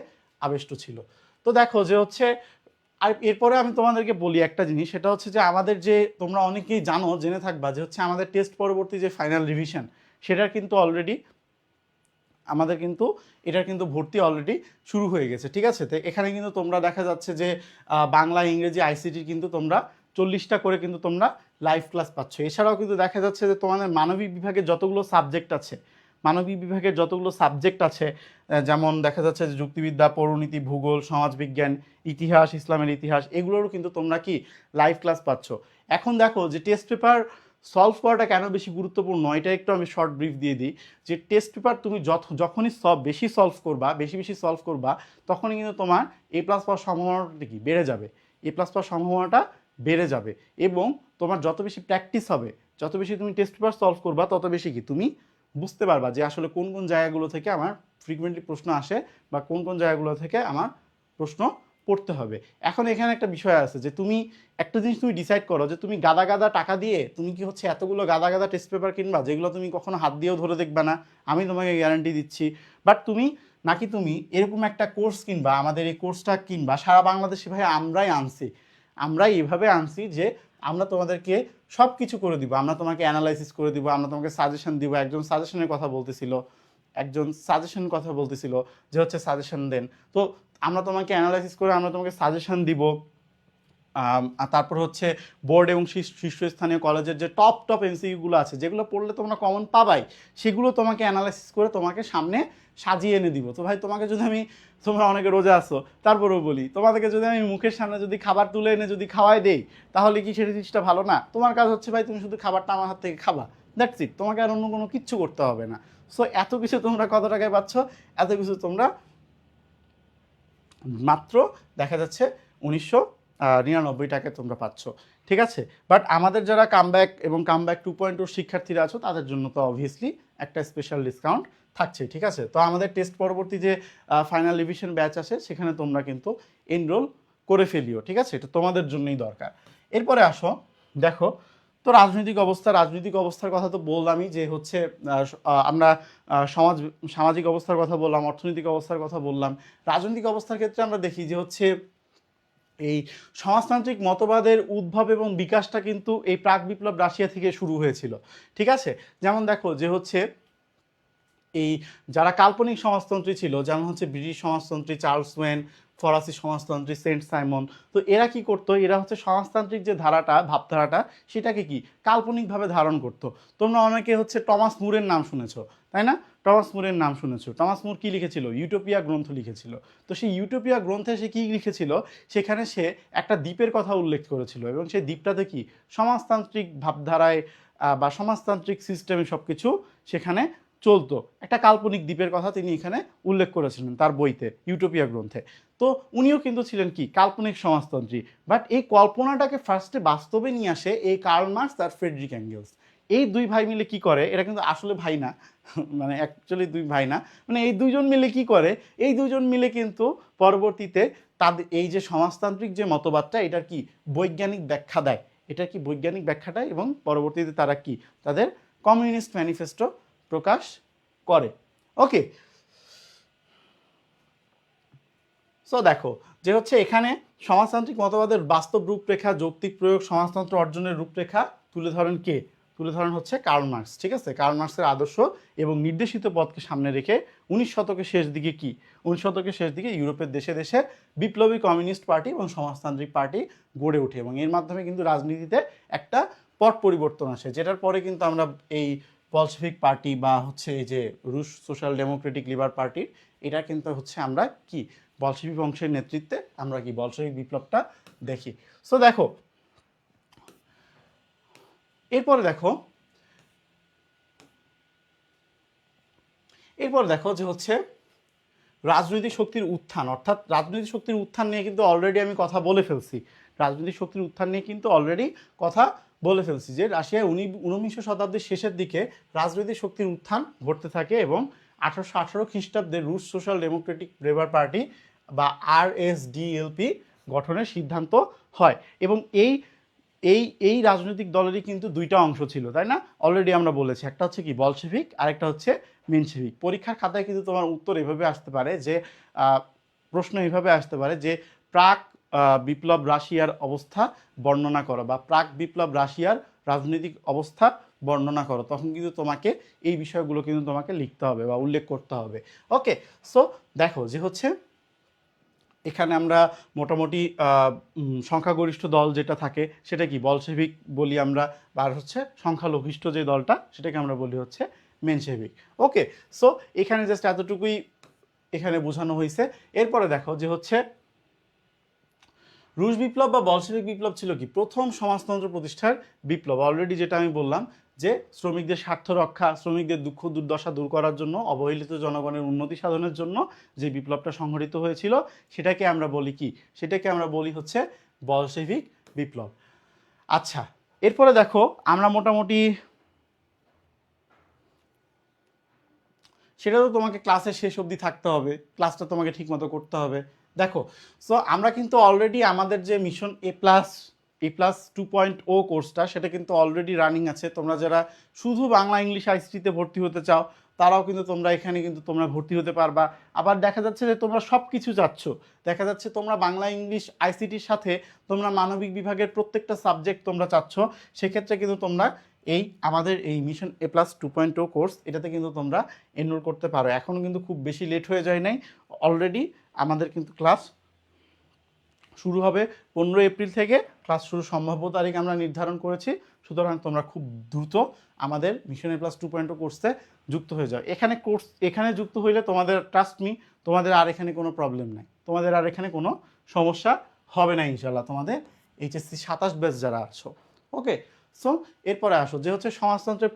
আবিষ্ট ছিল। তো দেখো যে হচ্ছে, আর এরপরে আমি তোমাদেরকে বলি একটা জিনিস, সেটা হচ্ছে যে আমাদের যে তোমরা অনেকেই জেনে থাকবা যে হচ্ছে আমাদের টেস্ট পরবর্তী যে ফাইনাল রিভিশন, সেটার কিন্তু অলরেডি আমাদের কিন্তু এটার কিন্তু ভর্তি অলরেডি শুরু হয়ে গেছে, ঠিক আছে? তো এখানে কিন্তু তোমরা দেখা যাচ্ছে যে বাংলা ইংরেজি আইসিটির কিন্তু তোমরা 40টা করে কিন্তু তোমরা লাইভ ক্লাস পাচ্ছ। এছাড়াও কিন্তু দেখা যাচ্ছে যে তোমাদের মানবিক বিভাগের যতগুলো সাবজেক্ট আছে, যেমন দেখা যাচ্ছে যে যুক্তিবিদ্যা, পৌরনীতি, ভূগোল, সমাজবিজ্ঞান, ইতিহাস, ইসলামের ইতিহাস, এগুলোরও কিন্তু তোমরা কি লাইভ ক্লাস পাচ্ছ। এখন দেখো যে টেস্ট পেপার সলভ করাটা কেন বেশি গুরুত্বপূর্ণ, এটা একটু আমি শর্ট ব্রিফ দিয়ে দিই। যে টেস্ট পেপার তুমি যখনই বেশি সলভ করবা, তখনই কিন্তু তোমার এ প্লাস পাওয়ার সম্ভাবনাটা কি বেড়ে যাবে, বেড়ে যাবে। এবং তোমার যত বেশি প্র্যাকটিস হবে, যত বেশি তুমি টেস্ট পেপার সলভ করবা, তত বেশি কি তুমি বুঝতে পারবা যে আসলে কোন কোন জায়গাগুলো থেকে আমার ফ্রিকুয়েন্টলি প্রশ্ন আসে বা কোন কোন জায়গাগুলো থেকে আমার প্রশ্ন পড়তে হবে। এখন এখানে একটা বিষয় আছে যে তুমি একটা জিনিস তুমি ডিসাইড করো যে তুমি গাদা গাদা টাকা দিয়ে তুমি কি হচ্ছে এতগুলো গাদা গাদা টেস্ট পেপার কিনবা যেগুলো তুমি কখনো হাত দিয়েও ধরে দেখবা না, আমি তোমাকে গ্যারান্টি দিচ্ছি। বাট তুমি এরকম একটা কোর্স কিনবা, আমাদের এই কোর্সটা কিনবা, সারা বাংলাদেশে ভাই আমরাই এভাবে আনছি যে আমরা তোমাদেরকে সব কিছু করে দিব, আমরা তোমাকে অ্যানালাইসিস করে দিব, আমরা তোমাকে সাজেশন দিব। একজন সাজেশনের কথা বলতেছিল যে হচ্ছে সাজেশন দেন, তো আমরা তোমাকে অ্যানালাইসিস করে আমরা তোমাকে সাজেশন দিব, আর তারপর হচ্ছে বোর্ড এবং শীর্ষস্থানীয় কলেজের যে টপ এমসিকিউগুলো আছে, যেগুলো পড়লে তোমরা কমন পাবাই, সেগুলো তোমাকে অ্যানালাইসিস করে তোমাকে সামনে সাজিয়ে এনে দিব। তো ভাই তোমাকে যদি আমি, তোমরা অনেকে রোজা আছো, তারপরেও বলি, তোমাদেরকে যদি আমি মুখের সামনে যদি খাবার তুলে এনে যদি খাওয়াই দেই, তাহলে কি সেটা জিনিসটা ভালো না? তোমার কাজ হচ্ছে ভাই তুমি শুধু খাবারটা আমার হাত থেকে খাবা, দ্যাটস ইট, তোমাকে আর অন্য কোনো কিচ্ছু করতে হবে না। সো এত কিছু তোমরা কত টাকায় পাচ্ছ? এত কিছু তোমরা মাত্র দেখা যাচ্ছে 1999 টাকায় তোমরা পাচ্ছ, ঠিক আছে? বাট আমাদের যারা কামব্যাক এবং কামব্যাক 2.0 শিক্ষার্থীরা আছো, তাদের জন্য তো অবভিয়াসলি একটা স্পেশাল ডিসকাউন্ট থাকছে, ঠিক আছে? তো আমাদের টেস্ট পরবর্তী যে ফাইনাল রিভিশন ব্যাচ আছে, সেখানে তোমরা কিন্তু এনরোল করে ফেলিও, ঠিক আছে? এটা তোমাদের জন্যই দরকার। এরপরে আসো, দেখো তো রাজনৈতিক অবস্থার কথা তো বললামই, যে হচ্ছে আমরা সামাজিক অবস্থার কথা বললাম, অর্থনৈতিক অবস্থার কথা বললাম। রাজনৈতিক অবস্থার ক্ষেত্রে আমরা দেখি যে হচ্ছে এই সমাজতান্ত্রিক মতবাদের উদ্ভব এবং বিকাশটা কিন্তু এই প্রাক বিপ্লব রাশিয়া থেকে শুরু হয়েছিল, ঠিক আছে? যেমন দেখো যে হচ্ছে এই যারা কাল্পনিক সমাজতন্ত্রী ছিল, যেমন হচ্ছে ব্রিটিশ সমাজতন্ত্রী চার্লস ওয়েন, ফরাসি সমাজতন্ত্রী সেন্ট সাইমন, তো এরা কি করতো, এরা হচ্ছে সমাজতান্ত্রিক যে ধারাটা, ভাবধারাটা, সেটাকে কি কাল্পনিকভাবে ধারণ করতো। তোমরা অনেকে হচ্ছে টমাস মুরের নাম শুনেছো, তাই না? টমাস মুরের নাম শুনেছো। টমাস মুর কি লিখেছিল? ইউটোপিয়া গ্রন্থ লিখেছিল। তো সেই ইউটোপিয়া গ্রন্থে সে কি লিখেছিল? সেখানে সে একটা দ্বীপের কথা উল্লেখ করেছিল, এবং সেই দ্বীপটাতে কি সমাজতান্ত্রিক ভাবধারায় বা সমাজতান্ত্রিক সিস্টেমে সব কিছু সেখানে চলতো। একটা কাল্পনিক দ্বীপের কথা তিনি এখানে উল্লেখ করেছিলেন তার বইতে, ইউটোপিয়া গ্রন্থে। তো উনিও কিন্তু ছিলেন কি কাল্পনিক সমাজতন্ত্রী, বাট এই কল্পনাটাকে ফার্স্টে বাস্তবে নিয়ে আসে এই কার্ল মার্কস আর ফ্রেডরিক অ্যাঙ্গেলস। এই দুই ভাই মিলে কি করে, এটা কিন্তু আসলে ভাই না, মানে অ্যাকচুয়ালি দুই ভাই না, মানে এই দুইজন মিলে কি করে, এই দুইজন মিলে কিন্তু পরবর্তীতে তাদের এই যে সমাজতান্ত্রিক যে মতবাদটা, এটার কি বৈজ্ঞানিক ব্যাখ্যা দেয়, এটার কি বৈজ্ঞানিক ব্যাখ্যা দেয়, এবং পরবর্তীতে তারা কি তাদের কমিউনিস্ট ম্যানিফেস্টো প্রকাশ করে। ওকে, সো দেখো যে হচ্ছে এখানে সমাজতান্ত্রিক মতবাদের বাস্তব রূপরেখা, যৌক্তিক প্রয়োগ, সমাজতন্ত্র অর্জনের রূপরেখা তুলে ধরেন কে? তুলে ধরেন হচ্ছে কার্ল মার্কস, ঠিক আছে? কার্ল মার্কসের আদর্শ এবং নির্দেশিত পথকে সামনে রেখে 19 শতকের শেষ দিকে কি 19 শতকের শেষ দিকে ইউরোপের দেশে দেশে বিপ্লবী কমিউনিস্ট পার্টি এবং সমাজতান্ত্রিক পার্টি গড়ে ওঠে, এবং এর মাধ্যমে কিন্তু রাজনীতিতে একটা পট পরিবর্তন আসে, যেটার পরে কিন্তু আমরা এই বলশেভিক পার্টি বা হচ্ছে এই যে রুশ সোশ্যাল ডেমোক্রেটিক লিবার পার্টি, এটা কিন্তু হচ্ছে আমরা কি বলশেভিক বংশের নেতৃত্বে আমরা কি বলশেভিক বিপ্লবটা দেখি। সো দেখো এরপরে দেখো যে হচ্ছে রাজনৈতিক শক্তির উত্থান, অর্থাৎ রাজনৈতিক শক্তির উত্থান নিয়ে কিন্তু অলরেডি আমি কথা বলে ফেলছি। রাজনৈতিক শক্তির উত্থান নিয়ে কিন্তু অলরেডি কথা বলে ফেলছি, যে রাশিয়ায় 19 শতাব্দীর শেষের দিকে রাজনৈতিক শক্তির উত্থান ঘটতে থাকে, এবং 1818 খ্রিস্টাব্দে রুশ সোশ্যাল ডেমোক্রেটিক লেবার পার্টি বা RSDLP গঠনের সিদ্ধান্ত হয়, এবং এই এই এই রাজনৈতিক দলেরই কিন্তু দুইটা অংশ ছিল, তাই না? অলরেডি আমরা বলেছি, একটা হচ্ছে কি বলশেভিক, আর একটা হচ্ছে মেনশেভিক। পরীক্ষার খাতায় কিন্তু তোমার উত্তর এভাবে আসতে পারে, যে প্রশ্ন এইভাবে আসতে পারে যে প্রাক বিপ্লব রাশিয়ার অবস্থা বর্ণনা করো, বা প্রাক বিপ্লব রাশিয়ার রাজনৈতিক অবস্থা বর্ণনা করো, তখন কিন্তু তোমাকে এই বিষয়গুলো কিন্তু তোমাকে লিখতে হবে বা উল্লেখ করতে হবে। ওকে, সো দেখো যে হচ্ছে এখানে আমরা মোটামুটি সংখ্যাগরিষ্ঠ দল যেটা থাকে সেটা কি বলশেভিক বলি আমরা, আর হচ্ছে সংখ্যালঘিষ্ঠ যে দলটা সেটাকে আমরা বলি হচ্ছে মেনশেভিক। ওকে, সো এখানে জাস্ট এতটুকুই এখানে বোঝানো হয়েছে। এরপরে দেখো যে হচ্ছে রুশ বিপ্লব বা বলশেভিক বিপ্লব ছিল কি প্রথম সমাজতন্ত্র প্রতিষ্ঠার বিপ্লব। অলরেডি যেটা আমি বললাম, যে শ্রমিকদের স্বার্থ রক্ষা, শ্রমিকদের দুঃখ দুর্দশা দূর করার জন্য, অবহেলিত জনগণের উন্নতি সাধনের জন্য যে বিপ্লবটা সংঘটিত হয়েছিল, সেটাকে আমরা বলি কি, সেটাকে আমরা বলি হচ্ছে বলশেভিক বিপ্লব। আচ্ছা, এরপরে দেখো আমরা মোটামুটি সেটা তো তোমাকে ক্লাসের শেষ অবধি থাকতে হবে, ক্লাসটা তোমাকে ঠিকমতো করতে হবে। দেখো, সো আমরা কিন্তু অলরেডি আমাদের যে মিশন এ প্লাস 2.0 কোর্সটা, সেটা কিন্তু অলরেডি রানিং আছে। তোমরা যারা শুধু বাংলা ইংলিশ আইসিটিতে ভর্তি হতে চাও, তারাও কিন্তু তোমরা এখানে কিন্তু তোমরা ভর্তি হতে পারবা। আবার দেখা যাচ্ছে যে তোমরা সব কিছু চাচ্ছ, দেখা যাচ্ছে তোমরা বাংলা ইংলিশ আইসিটির সাথে তোমরা মানবিক বিভাগের প্রত্যেকটা সাবজেক্ট তোমরা চাচ্ছ, সেক্ষেত্রে কিন্তু তোমরা এই আমাদের এই মিশন A+2.0 কোর্স, এটাতে কিন্তু তোমরা এনরোল করতে পারো। এখনও কিন্তু খুব বেশি লেট হয়ে যায় নাই, অলরেডি আমাদের কিন্তু ক্লাস শুরু হবে 15 এপ্রিল থেকে। ক্লাস শুরুর সম্ভাব্য তারিখ আমরা নির্ধারণ করেছি। সুতরাং তোমরা খুব দ্রুত আমাদের মিশন এ প্লাস 2.0 কোর্সে যুক্ত হয়ে যাও। এখানে যুক্ত হইলে তোমাদের ট্রাস্ট মি, তোমাদের আর এখানে কোনো প্রবলেম নাই, তোমাদের আর এখানে কোনো সমস্যা হবে না ইনশাল্লাহ, তোমাদের এইচএসসি 27 ব্যাচ যারা আছো। ওকে, সো এরপরে আসো যে হচ্ছে সমাজতন্ত্রের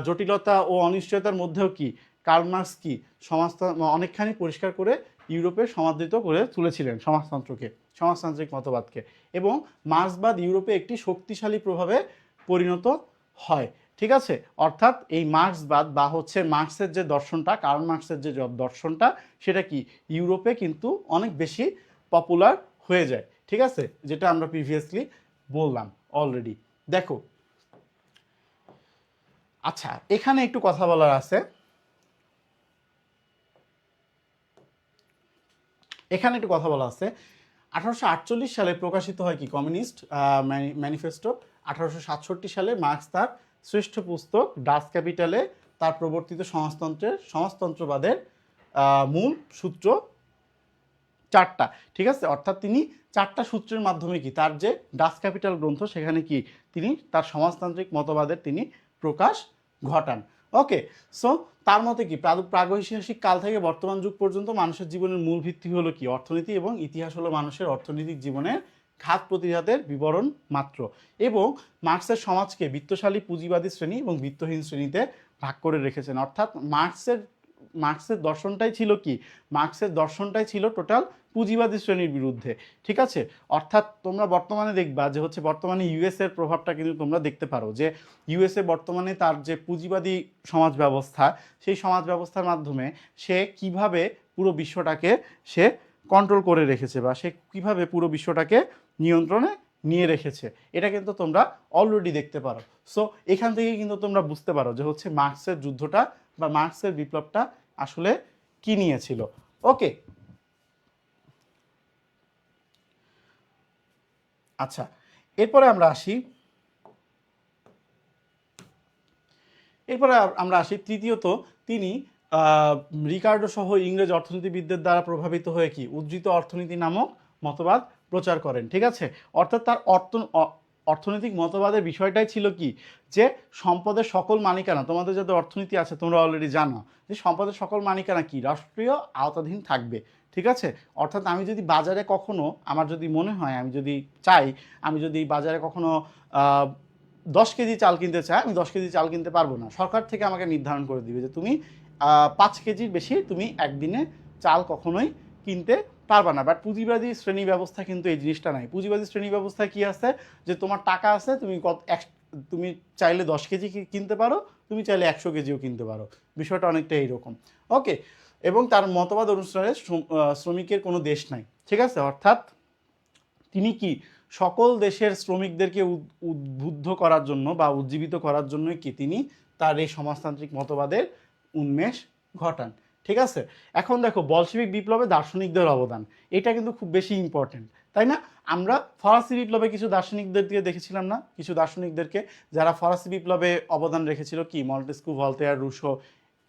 জটিলতা ও অনিশ্চয়তার মধ্যেও কি কার্ল মার্কস কি সমাজতন্ত্র অনেকখানি পরিষ্কার করে ইউরোপে সমাদৃত করে তুলেছিলেন সমাজতন্ত্রকে, সমাজতান্ত্রিক মতবাদকে, এবং মার্ক্সবাদ ইউরোপে একটি শক্তিশালী প্রভাবে পরিণত হয়। ঠিক আছে, অর্থাৎ এই মার্ক্সবাদ বা হচ্ছে মার্ক্সের যে দর্শনটা, কার্ল মার্ক্সের যে দর্শনটা, সেটা কি ইউরোপে কিন্তু অনেক বেশি পপুলার হয়ে যায়। ঠিক আছে, যেটা আমরা প্রিভিয়াসলি বললাম অলরেডি। দেখো, আচ্ছা এখানে একটু কথা বলার আছে। এখানে একটু কথা বলা আছে 1848 সালে প্রকাশিত হয় কি কমিউনিস্ট ম্যানিফেস্টো। 1867 সালে মার্ক্স তার শ্রেষ্ঠ পুস্তক ডাস ক্যাপিটালে তার প্রবর্তিত সমাজতন্ত্রবাদের মূল সূত্র 4টা। ঠিক আছে, অর্থাৎ তিনি 4টা সূত্রের মাধ্যমে কি তার যে ডাস ক্যাপিটাল গ্রন্থ, সেখানে কি তিনি তার সমাজতান্ত্রিক মতবাদের তিনি প্রকাশ ঘটান। ওকে, সো তার মতে কি প্রাগৈতিহাসিক কাল থেকে বর্তমান যুগ পর্যন্ত মানুষের জীবনের মূল ভিত্তি হলো কি অর্থনীতি, এবং ইতিহাস হলো মানুষের অর্থনৈতিক জীবনের ঘাত প্রতিঘাতের বিবরণ মাত্র। এবং মার্ক্সের সমাজকে বিত্তশালী পুঁজিবাদী শ্রেণী এবং বিত্তহীন শ্রেণীতে ভাগ করে রেখেছেন। অর্থাৎ মার্ক্সের দর্শনটাই ছিল কি, মার্ক্সের দর্শনটাই ছিল টোটাল পুঁজিবাদী শ্রেণীর বিরুদ্ধে। ঠিক আছে, অর্থাৎ তোমরা বর্তমানে দেখবা যে হচ্ছে বর্তমানে ইউএসএর প্রভাবটা কিন্তু তোমরা দেখতে পারো যে ইউএসএ বর্তমানে তার যে পুঁজিবাদী সমাজ ব্যবস্থা, সেই সমাজ ব্যবস্থার মাধ্যমে সে কিভাবে পুরো বিশ্বটাকে সে কন্ট্রোল করে রেখেছে, বা সে কিভাবে পুরো বিশ্বটাকে নিয়ন্ত্রণে নিয়ে রেখেছে, এটা কিন্তু তোমরা অলরেডি দেখতে পারো। সো এখান থেকে কিন্তু তোমরা বুঝতে পারো যে হচ্ছে মার্ক্সের যুদ্ধটা বা মার্ক্সের বিপ্লবটা আসলে কি নিয়েছিল। ওকে, আচ্ছা এরপরে আমরা আসি তৃতীয়ত, তিনি রিকার্ডো সহ ইংরেজ অর্থনীতিবিদদের দ্বারা প্রভাবিত হয়ে কি উদ্ধৃত অর্থনীতি নামক মতবাদ প্রচার করেন। ঠিক আছে, অর্থাৎ তার অর্থনৈতিক মতবাদের বিষয়টাই ছিল কি যে সম্পদের সকল মালিকানা, তোমাদের যাদের অর্থনীতি আছে তোমরা অলরেডি জানো যে সম্পদের সকল মালিকানা কি রাষ্ট্রীয় আওতাধীন থাকবে। ঠিক আছে, অর্থাৎ আমি যদি বাজারে কখনো, আমার যদি মনে হয়, আমি যদি চাই, আমি যদি বাজারে কখনো 10 কেজি চাল কিনতে চাই, আমি 10 কেজি চাল কিনতে পারবো না। সরকার থেকে আমাকে নির্ধারণ করে দিবে যে তুমি 5 কেজির বেশি তুমি একদিনে চাল কখনোই কিনতে পারবা না। বাট পুঁজিবাদী শ্রেণী ব্যবস্থা কিন্তু এই জিনিসটা নাই। পুঁজিবাদী শ্রেণী ব্যবস্থায় কি আছে যে তোমার টাকা আছে, তুমি চাইলে 10 কেজি কিনতে পারো, তুমি চাইলে 100 কেজিও কিনতে পারো। বিষয়টা অনেকটা এইরকম। ওকে, এবং তার মতবাদ অনুসারে শ্রমিকের কোনো দেশ নাই। ঠিক আছে, অর্থাৎ তিনি কি সকল দেশের শ্রমিকদেরকে উদ্বুদ্ধ করার জন্য বা উজ্জীবিত করার জন্যই কি তিনি তার এই সমাজতান্ত্রিক মতবাদের উন্মেষ ঘটান। ঠিক আছে, এখন দেখো বলশেবিক বিপ্লবে দার্শনিকদের অবদান, এটা কিন্তু খুব বেশি ইম্পর্টেন্ট, তাই না? আমরা ফরাসি বিপ্লবে কিছু দার্শনিকদেরকে দেখেছিলাম না, কিছু দার্শনিকদেরকে যারা ফরাসি বিপ্লবে অবদান রেখেছিল, কি মন্টেস্কু, ভলতেয়ার, রুশো,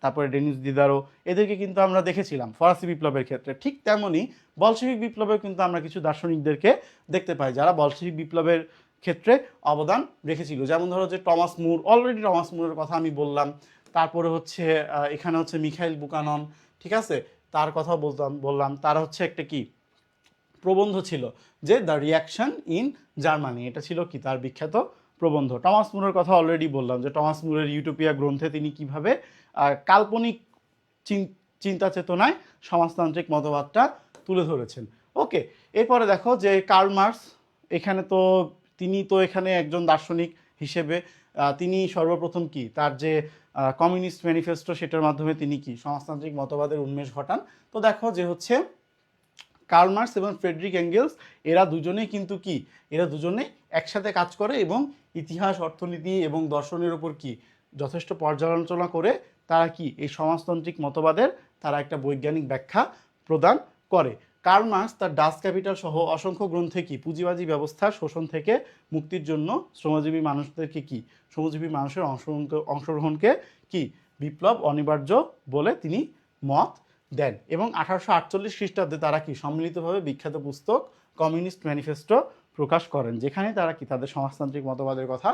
তারপরে ডেনিস দিদারো, এদেরকে কিন্তু আমরা দেখেছিলাম ফরাসি বিপ্লবের ক্ষেত্রে। ঠিক তেমনই বলশেবিক বিপ্লবেও কিন্তু আমরা কিছু দার্শনিকদেরকে দেখতে পাই যারা বলশেবিক বিপ্লবের ক্ষেত্রে অবদান রেখেছিল। যেমন ধরো যে টমাস মুর, অলরেডি টমাস মুরের কথা আমি বললাম। তারপরে হচ্ছে এখানে হচ্ছে মিখাইল বুকানন। ঠিক আছে, তার কথা বললাম। তার হচ্ছে একটা কি প্রবন্ধ ছিল যে দ্য রিয়াকশন ইন জার্মানি, এটা ছিল কি তার বিখ্যাত প্রবন্ধ। টমাস মুরের কথা অলরেডি বললাম যে টমাস মুরের ইউটোপিয়া গ্রন্থে তিনি কিভাবে কাল্পনিক চিন্তা চেতনায় সমাজতান্ত্রিক মতবাদটা তুলে ধরেছেন। ওকে, এরপরে দেখো যে কার্ল মার্কস, এখানে তো তিনি তো এখানে একজন দার্শনিক হিসেবে তিনি সর্বপ্রথম কি তার যে কমিউনিস্ট ম্যানিফেস্টো, সেটার মাধ্যমে তিনি কি সমাজতান্ত্রিক মতবাদের উন্মেষ ঘটান। তো দেখো যে হচ্ছে কার্ল মার্কস এবং ফ্রেডরিক এঙ্গেলস, এরা দুজনেই কিন্তু কি, এরা দুজনেই একসাথে কাজ করে এবং ইতিহাস, অর্থনীতি এবং দর্শনের উপর কি যথেষ্ট পর্যালোচনা করে তারা কি এই সমাজতান্ত্রিক মতবাদের তারা একটা বৈজ্ঞানিক ব্যাখ্যা প্রদান করে। কার্ল মার্কস তার ডাস ক্যাপিটাল সহ অসংখ্য গ্রন্থে কি পুঁজিবাদী ব্যবস্থার শোষণ থেকে মুক্তির জন্য শ্রমজীবী মানুষদেরকে কি শ্রমজীবী মানুষের অংশগ্রহণকে কি বিপ্লব অনিবার্য বলে তিনি মত দেন। এবং 1848 খ্রিস্টাব্দে তারা কি সম্মিলিতভাবে বিখ্যাত পুস্তক কমিউনিস্ট ম্যানিফেস্টো প্রকাশ করেন, যেখানে তারা কি তাদের সমাজতান্ত্রিক মতবাদের কথা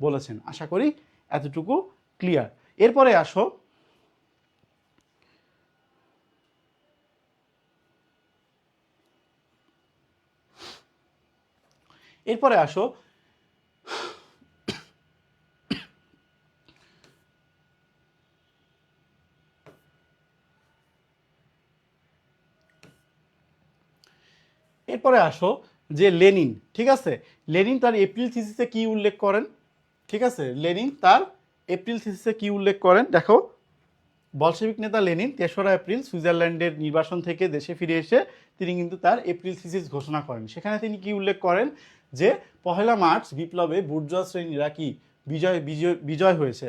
বলেছেন। আশা করি এতটুকু ক্লিয়ার। এরপরে আসো এরপরে আসো এরপরে আসো যে লেনিন, ঠিক আছে, লেনিন তার এপ্রিল থিসিসে কি উল্লেখ করেন? ঠিক আছে, লেনিন তার এপ্রিল থিসিসে কি উল্লেখ করেন দেখো। বলশেভিক নেতা লেনিন 3রা এপ্রিল সুইজারল্যান্ডের নির্বাসন থেকে দেশে ফিরে এসে তিনি কিন্তু তার এপ্রিল থিসিস ঘোষণা করেন। সেখানে তিনি কি উল্লেখ করেন যে 1 মার্চ বিপ্লবে বুর্জোয়া শ্রেণীরা কি বিজয় হয়েছে,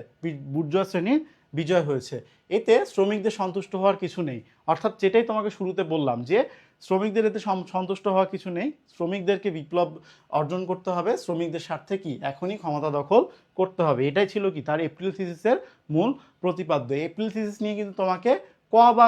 বুর্জোয়া শ্রেণীর বিজয় হয়েছে। এতে শ্রমিকদের সন্তুষ্ট হওয়ার কিছু নেই। অর্থাৎ যেটাই তোমাকে শুরুতে বললাম যে শ্রমিকদের এতে সন্তুষ্ট হওয়ার কিছু নেই, শ্রমিকদেরকে বিপ্লব অর্জন করতে হবে, শ্রমিকদের স্বার্থে কি এখনই ক্ষমতা দখল করতে হবে। এটাই ছিল কি তার এপ্রিল থিসিসের মূল প্রতিপাদ্য। এপ্রিল থিসিস নিয়ে কিন্তু তোমাকে ক বা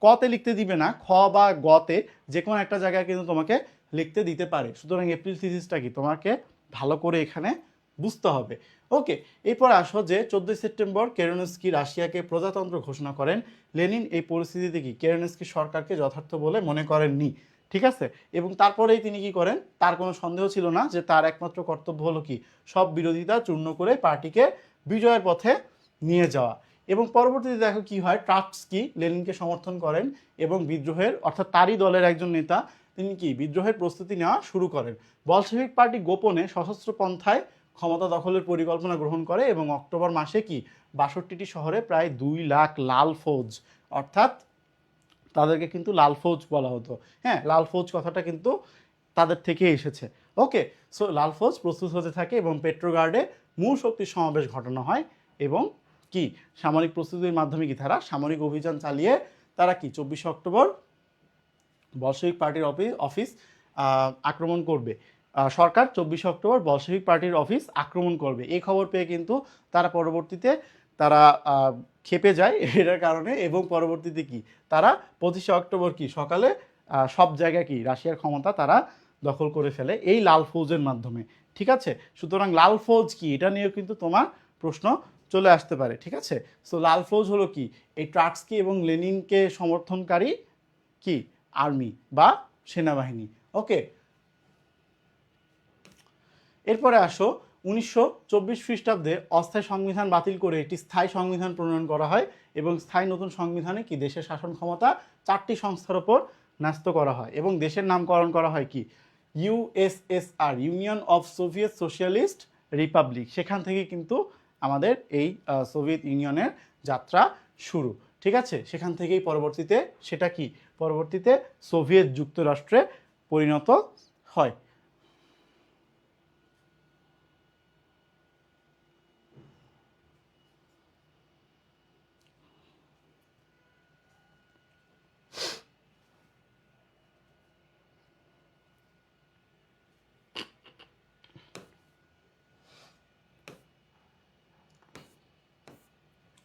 কতে লিখতে দিবে না, খ বা গতে যে কোনো একটা জায়গায় কিন্তু তোমাকে লিখতে দিতে পারে। সুতরাং এপ্রিল থিসিসটা কি তোমাকে ভালো করে এখানে বুঝতে হবে। ওকে, এরপর আসো যে 14 সেপ্টেম্বর কেরেনস্কি রাশিয়াকে প্রজাতন্ত্র ঘোষণা করেন। লেনিন এই পরিস্থিতিতে কি কেরেনস্কি সরকারকে যথার্থ বলে মনে করেননি, ঠিক আছে। এবং তারপরেই তিনি কি করেন, তার কোনো সন্দেহ ছিল না যে তার একমাত্র কর্তব্য হলো কি সব বিরোধিতা চূর্ণ করে পার্টিকে বিজয়ের পথে নিয়ে যাওয়া। এবং পরবর্তীতে দেখো কি হয়, ট্রটস্কি লেনিনকে সমর্থন করেন এবং বিদ্রোহের, অর্থাৎ তারই দলের একজন নেতা, তিনি কি বিদ্রোহের প্রস্তুতি নেওয়া শুরু করেন। বলশেভিক পার্টি গোপনে সশস্ত্র পন্থায় ক্ষমতা দখলের পরিকল্পনা গ্রহণ করে এবং অক্টোবর মাসে কি 62টি শহরে প্রায় 2 লাখ লাল ফৌজ, অর্থাৎ তাদেরকে কিন্তু লাল ফৌজ বলা হতো, হ্যাঁ, লাল ফৌজ কথাটা কিন্তু তাদের থেকে এসেছে। ওকে, সো লাল ফৌজ প্রস্তুত হতে থাকে এবং পেট্রোগার্ডে মূল শক্তির সমাবেশ ঘটানো হয় এবং কি সামরিক প্রস্তুতির মাধ্যমে কি তারা সামরিক অভিযান চালিয়ে তারা কি 24 অক্টোবর বলশেভিক পার্টির অফিস আক্রমণ করবে। সরকার 24 অক্টোবর বলশেভিক পার্টির অফিস আক্রমণ করবে, এই খবর পেয়ে কিন্তু তারা পরবর্তীতে তারা খেপে যায় এটার কারণে, এবং পরবর্তীতে কি তারা 25 অক্টোবর কি সকালে সব জায়গায় কি রাশিয়ার ক্ষমতা তারা দখল করে ফেলে এই লাল ফৌজের মাধ্যমে, ঠিক আছে। সুতরাং লাল ফৌজ কি এটা নিয়েও কিন্তু তোমার প্রশ্ন চলে আসতে পারে, ঠিক আছে। সো লাল ফৌজ হলো কি এই ট্রটস্কি এবং লেনিনকে সমর্থনকারী কি আর্মি বা সেনাবাহিনী। ওকে, এরপরে আসো 1924 খ্রিস্টাব্দে অস্থায়ী সংবিধান বাতিল করে একটি স্থায়ী সংবিধান প্রণয়ন করা হয় এবং স্থায়ী নতুন সংবিধানে কি দেশের শাসন ক্ষমতা 4টি সংস্থার উপর ন্যস্ত করা হয় এবং দেশের নামকরণ করা হয় কি USSR, union of Soviet socialist Republic. সেখান থেকে কিন্তু আমাদের এই সোভিয়েত ইউনিয়নের যাত্রা শুরু, ঠিক আছে। সেখান থেকেই পরবর্তীতে সেটা কি পরবর্তীতে সোভিয়েত যুক্তরাষ্ট্রে পরিণত হয়।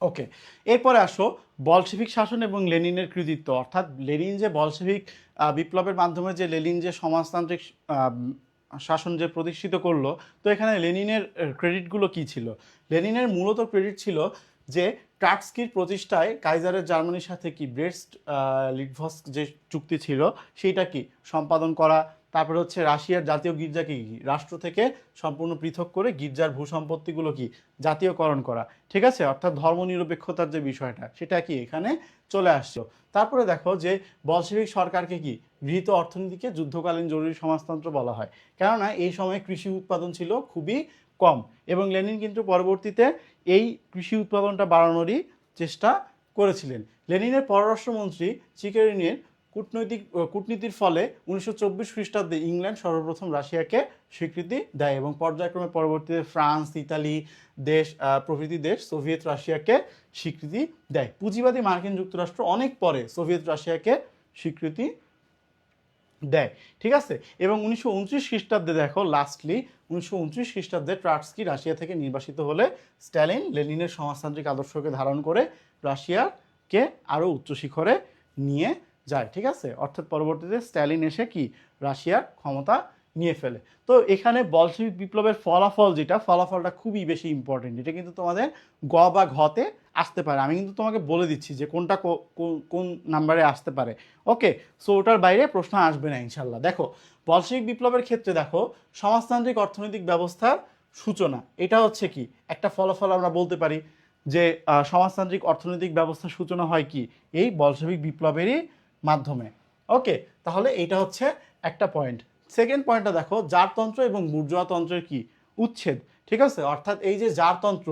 ওকে, এরপরে আসো বলশেভিক শাসন এবং লেনিনের কৃতিত্ব, অর্থাৎ লেনিন যে বলশেভিক বিপ্লবের মাধ্যমে যে লেনিন যে সমাজতান্ত্রিক শাসন যে প্রতিষ্ঠিত করলো, তো এখানে লেনিনের ক্রেডিটগুলো কি ছিল? লেনিনের মূলত ক্রেডিট ছিল যে ট্রটস্কির প্রতিষ্ঠায় কাইজারের জার্মানির সাথে কি ব্রেস্ট লিটভস্ক যে চুক্তি ছিল সেইটা কি সম্পাদন করা, তারপরে হচ্ছে রাশিয়ার জাতীয় গির্জাকে কি রাষ্ট্র থেকে সম্পূর্ণ পৃথক করে গির্জার ভূসম্পত্তিগুলো কি জাতীয়করণ করা, ঠিক আছে। অর্থাৎ ধর্মনিরপেক্ষতার যে বিষয়টা সেটা কি এখানে চলে আসলো। তারপরে দেখো যে বলশেভিক সরকারকে কি গৃহীত অর্থনীতিকে যুদ্ধকালীন জরুরি সমাজতন্ত্র বলা হয়, কেননা এই সময় কৃষি উৎপাদন ছিল খুবই কম এবং লেনিন কিন্তু পরবর্তীতে এই কৃষি উৎপাদনটা বাড়ানোরই চেষ্টা করেছিলেন। লেনিনের পররাষ্ট্রমন্ত্রী চিকেরিনের কূটনীতির ফলে 1924 খ্রিস্টাব্দে ইংল্যান্ড সর্বপ্রথম রাশিয়াকে স্বীকৃতি দেয় এবং পর্যায়ক্রমে পরবর্তীতে ফ্রান্স, ইতালি দেশ প্রভৃতি দেশ সোভিয়েত রাশিয়াকে স্বীকৃতি দেয়। পুঁজিবাদী মার্কিন যুক্তরাষ্ট্র অনেক পরে সোভিয়েত রাশিয়াকে স্বীকৃতি দেয়, ঠিক আছে। এবং 1929 খ্রিস্টাব্দে দেখো লাস্টলি 1929 খ্রিস্টাব্দে ট্রটস্কি রাশিয়া থেকে নির্বাসিত হলে স্ট্যালিন লেনিনের সমাজতান্ত্রিক আদর্শকে ধারণ করে রাশিয়াকে আরও উচ্চ শিখরে নিয়ে যায়, ঠিক আছে। অর্থাৎ পরবর্তীতে স্ট্যালিন এসে কি রাশিয়ার ক্ষমতা নিয়ে ফেলে। তো এখানে বলশেভিক বিপ্লবের ফলাফল যেটা, ফলাফলটা খুবই বেশি ইম্পর্টেন্ট। এটা কিন্তু তোমাদের গ বা ঘতে আসতে পারে। আমি কিন্তু তোমাকে বলে দিচ্ছি যে কোনটা কোন নাম্বারে আসতে পারে। ওকে, সো ওটার বাইরে প্রশ্ন আসবে না ইনশাল্লাহ। দেখো বলশেভিক বিপ্লবের ক্ষেত্রে দেখো সমাজতান্ত্রিক অর্থনৈতিক ব্যবস্থার সূচনা, এটা হচ্ছে কি একটা ফলাফল আমরা বলতে পারি যে সমাজতান্ত্রিক অর্থনৈতিক ব্যবস্থার সূচনা হয় কি এই বলশেভিক বিপ্লবেরই মাধ্যমে। ওকে, তাহলে এইটা হচ্ছে একটা পয়েন্ট। সেকেন্ড পয়েন্টটা দেখো জারতন্ত্র এবং বুর্জোয়াতন্ত্রের কি উচ্ছেদ, ঠিক আছে। অর্থাৎ এই যে জারতন্ত্র,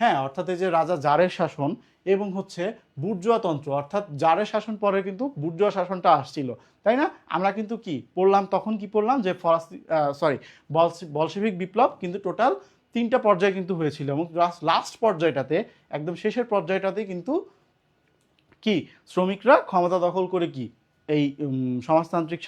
হ্যাঁ, অর্থাৎ এই যে রাজা জারের শাসন এবং হচ্ছে বুর্জোয়াতন্ত্র, অর্থাৎ জারের শাসন পরে কিন্তু বুর্জোয়া শাসনটা আসছিল, তাই না। আমরা কিন্তু কি পড়লাম তখন, কি পড়লাম যে বলশেভিক বিপ্লব কিন্তু টোটাল 3টা পর্যায়ে কিন্তু হয়েছিল এবং লাস্ট পর্যায়টাতে একদম শেষের পর্যায়টাতে কিন্তু কি শ্রমিকরা ক্ষমতা দখল করে কি এই সমাজতান্ত্রিক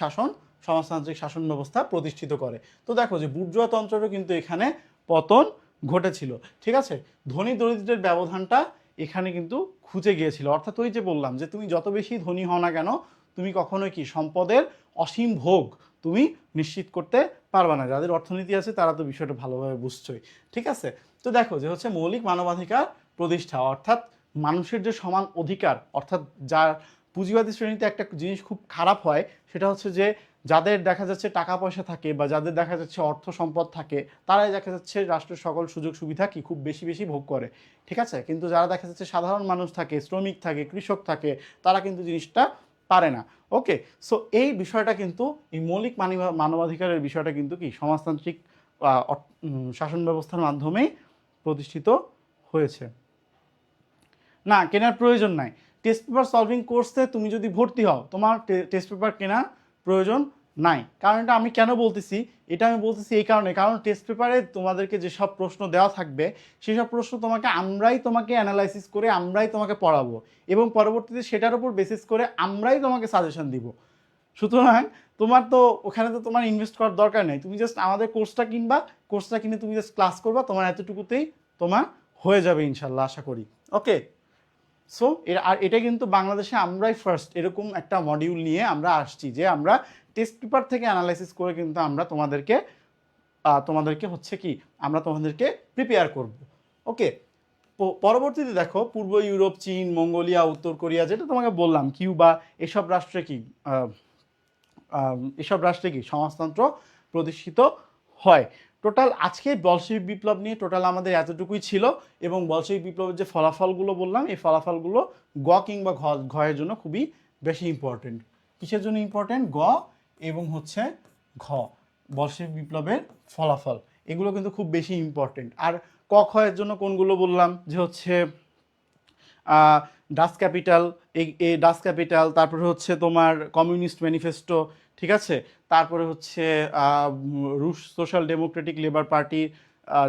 শাসন ব্যবস্থা প্রতিষ্ঠিত করে। তো দেখো যে বুর্জোয়াতন্ত্রেরও কিন্তু এখানে পতন ঘটেছিল, ঠিক আছে। ধনী দরিদ্রের ব্যবধানটা এখানে কিন্তু খুঁজে গিয়েছিল। অর্থাৎ ওই যে বললাম যে তুমি যত বেশি ধনী হও না কেন, তুমি কখনোই কি সম্পদের অসীম ভোগ তুমি নিশ্চিত করতে পারবে না। যাদের অর্থনীতি আছে তারা তো বিষয়টা ভালোভাবে বুঝছই, ঠিক আছে। তো দেখো যে হচ্ছে মৌলিক মানবাধিকার প্রতিষ্ঠা, অর্থাৎ মানুষের যে সমান অধিকার, অর্থাৎ যার পুঁজিবাদী শ্রেণীতে একটা জিনিস খুব খারাপ হয় সেটা হচ্ছে যে যাদের দেখা যাচ্ছে টাকা পয়সা থাকে বা যাদের দেখা যাচ্ছে অর্থ সম্পদ থাকে তারাই দেখা যাচ্ছে রাষ্ট্রের সকল সুযোগ সুবিধা কি খুব বেশি বেশি ভোগ করে, ঠিক আছে। কিন্তু যারা দেখা যাচ্ছে সাধারণ মানুষ থাকে, শ্রমিক থাকে, কৃষক থাকে, তারা কিন্তু জিনিসটা পারে না। ওকে, সো এই বিষয়টা কিন্তু এই মৌলিক মানবাধিকারের বিষয়টা কিন্তু কি সমাজতান্ত্রিক শাসন ব্যবস্থার মাধ্যমেই প্রতিষ্ঠিত হয়েছে। না, কেনার প্রয়োজন নাই। টেস্ট পেপার সলভিং কোর্সে তুমি যদি ভর্তি হও তোমার টেস্ট পেপার কেনার প্রয়োজন নাই। কারণ এটা আমি কেন বলতেছি, এটা আমি বলতেছি এই কারণে, কারণ টেস্ট পেপারে তোমাদেরকে যেসব প্রশ্ন দেওয়া থাকবে সেসব প্রশ্ন আমরাই অ্যানালাইসিস করে আমরাই তোমাকে পড়াবো এবং পরবর্তীতে সেটার উপর বেসিস করে আমরাই তোমাকে সাজেশন দিব। সুতরাং তোমার তো ওখানে তো তোমার ইনভেস্ট করার দরকার নেই। তুমি জাস্ট আমাদের কোর্সটা কিনে তুমি জাস্ট ক্লাস করবা, তোমার এতটুকুতেই তোমার হয়ে যাবে ইনশাল্লাহ, আশা করি। ওকে, সো আর এটা কিন্তু বাংলাদেশে আমরাই ফার্স্ট এরকম একটা মডিউল নিয়ে আমরা আসছি যে আমরা টেস্ট পেপার থেকে অ্যানালাইসিস করে কিন্তু আমরা তোমাদেরকে হচ্ছে কি আমরা তোমাদেরকে প্রিপেয়ার করব। ওকে, পরবর্তীতে দেখো পূর্ব ইউরোপ, চীন, মঙ্গোলিয়া, উত্তর কোরিয়া, যেটা তোমাকে বললাম কিউবা, এসব রাষ্ট্রে কি সমাজতন্ত্র প্রতিষ্ঠিত হয়। টোটাল আজকে বলশেভিক বিপ্লব নিয়ে টোটাল আমাদের এতটুকুই ছিল এবং বলশেভিক বিপ্লবের যে ফলাফলগুলো বললাম এই ফলাফলগুলো গ কিংবা ঘয়ের জন্য খুবই বেশি ইম্পর্টেন্ট। কিসের জন্য ইম্পর্টেন্ট? গ এবং হচ্ছে ঘ, বলশেভিক বিপ্লবের ফলাফল, এগুলো কিন্তু খুব বেশি ইম্পর্টেন্ট। আর ক খয়ের জন্য কোনগুলো বললাম যে হচ্ছে ডাস ক্যাপিটাল, এই ডাস ক্যাপিটাল, তারপরে হচ্ছে তোমার কমিউনিস্ট ম্যানিফেস্টো, ঠিক আছে, তারপরে হচ্ছে রুশ সোশ্যাল ডেমোক্রেটিক লেবার পার্টি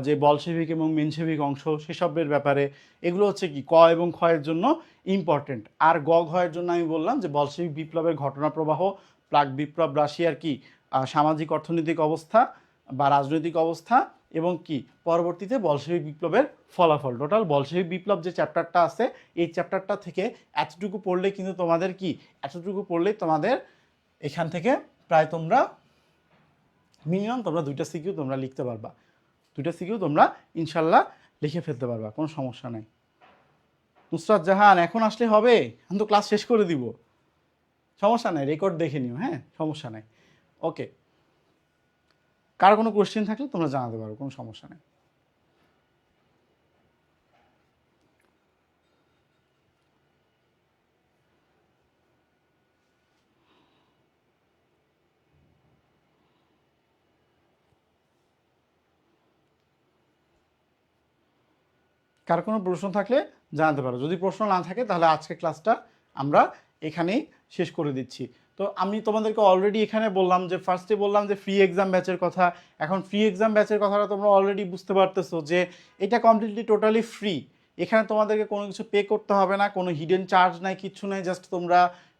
যে বলশেভিক এবং মেনশেভিক অংশ সেসবের ব্যাপারে, এগুলো হচ্ছে কি ক এবং ক্ষয়ের জন্য ইম্পর্টেন্ট। আর গ ঘয়ের জন্য আমি বললাম যে বলশেভিক বিপ্লবের ঘটনা প্রবাহ, প্রাক বিপ্লব রাশিয়ার কি সামাজিক অর্থনৈতিক অবস্থা বা রাজনৈতিক অবস্থা এবং কি পরবর্তীতে বলশেভিক বিপ্লবের ফলাফল। টোটাল বলশেভিক বিপ্লব যে চ্যাপ্টারটা আছে এই চ্যাপ্টারটা থেকে এতটুকু পড়লে কিন্তু তোমাদের এখান থেকে প্রায় তোমরা মিনিমাম তোমরা 2টা সিকিউ তোমরা লিখতে পারবা, 2টা সিকিউ তোমরা ইনশাল্লাহ লিখে ফেলতে পারবা, কোনো সমস্যা নাই। নুসরাত জাহান এখন আসলে হবে? আমি তো ক্লাস শেষ করে দিব, সমস্যা নাই, রেকর্ড দেখে নিও, হ্যাঁ সমস্যা নাই। ওকে, কার কোনো কোশ্চেন থাকলে তোমরা জানাতে পারো, কোনো সমস্যা নেই। কার কোনো প্রশ্ন থাকলে জানাতে পারো, যদি প্রশ্ন না থাকে তাহলে আজকে ক্লাসটা আমরা এখানেই শেষ করে দিচ্ছি। তো আমি তোমাদেরকে অলরেডি এখানে বললাম যে ফার্স্টে বললাম যে ফ্রি এক্সাম ব্যাচের কথা। এখন ফ্রি এক্সাম ব্যাচের কথাটা তোমরা অলরেডি বুঝতে পারতেছো যে এটা কমপ্লিটলি টোটালি ফ্রি। এখানে তোমাদেরকে কোনো কিছু পে করতে হবে না, কোনো হিডেন চার্জ নাই, কিচ্ছু নাই, জাস্ট তোমরা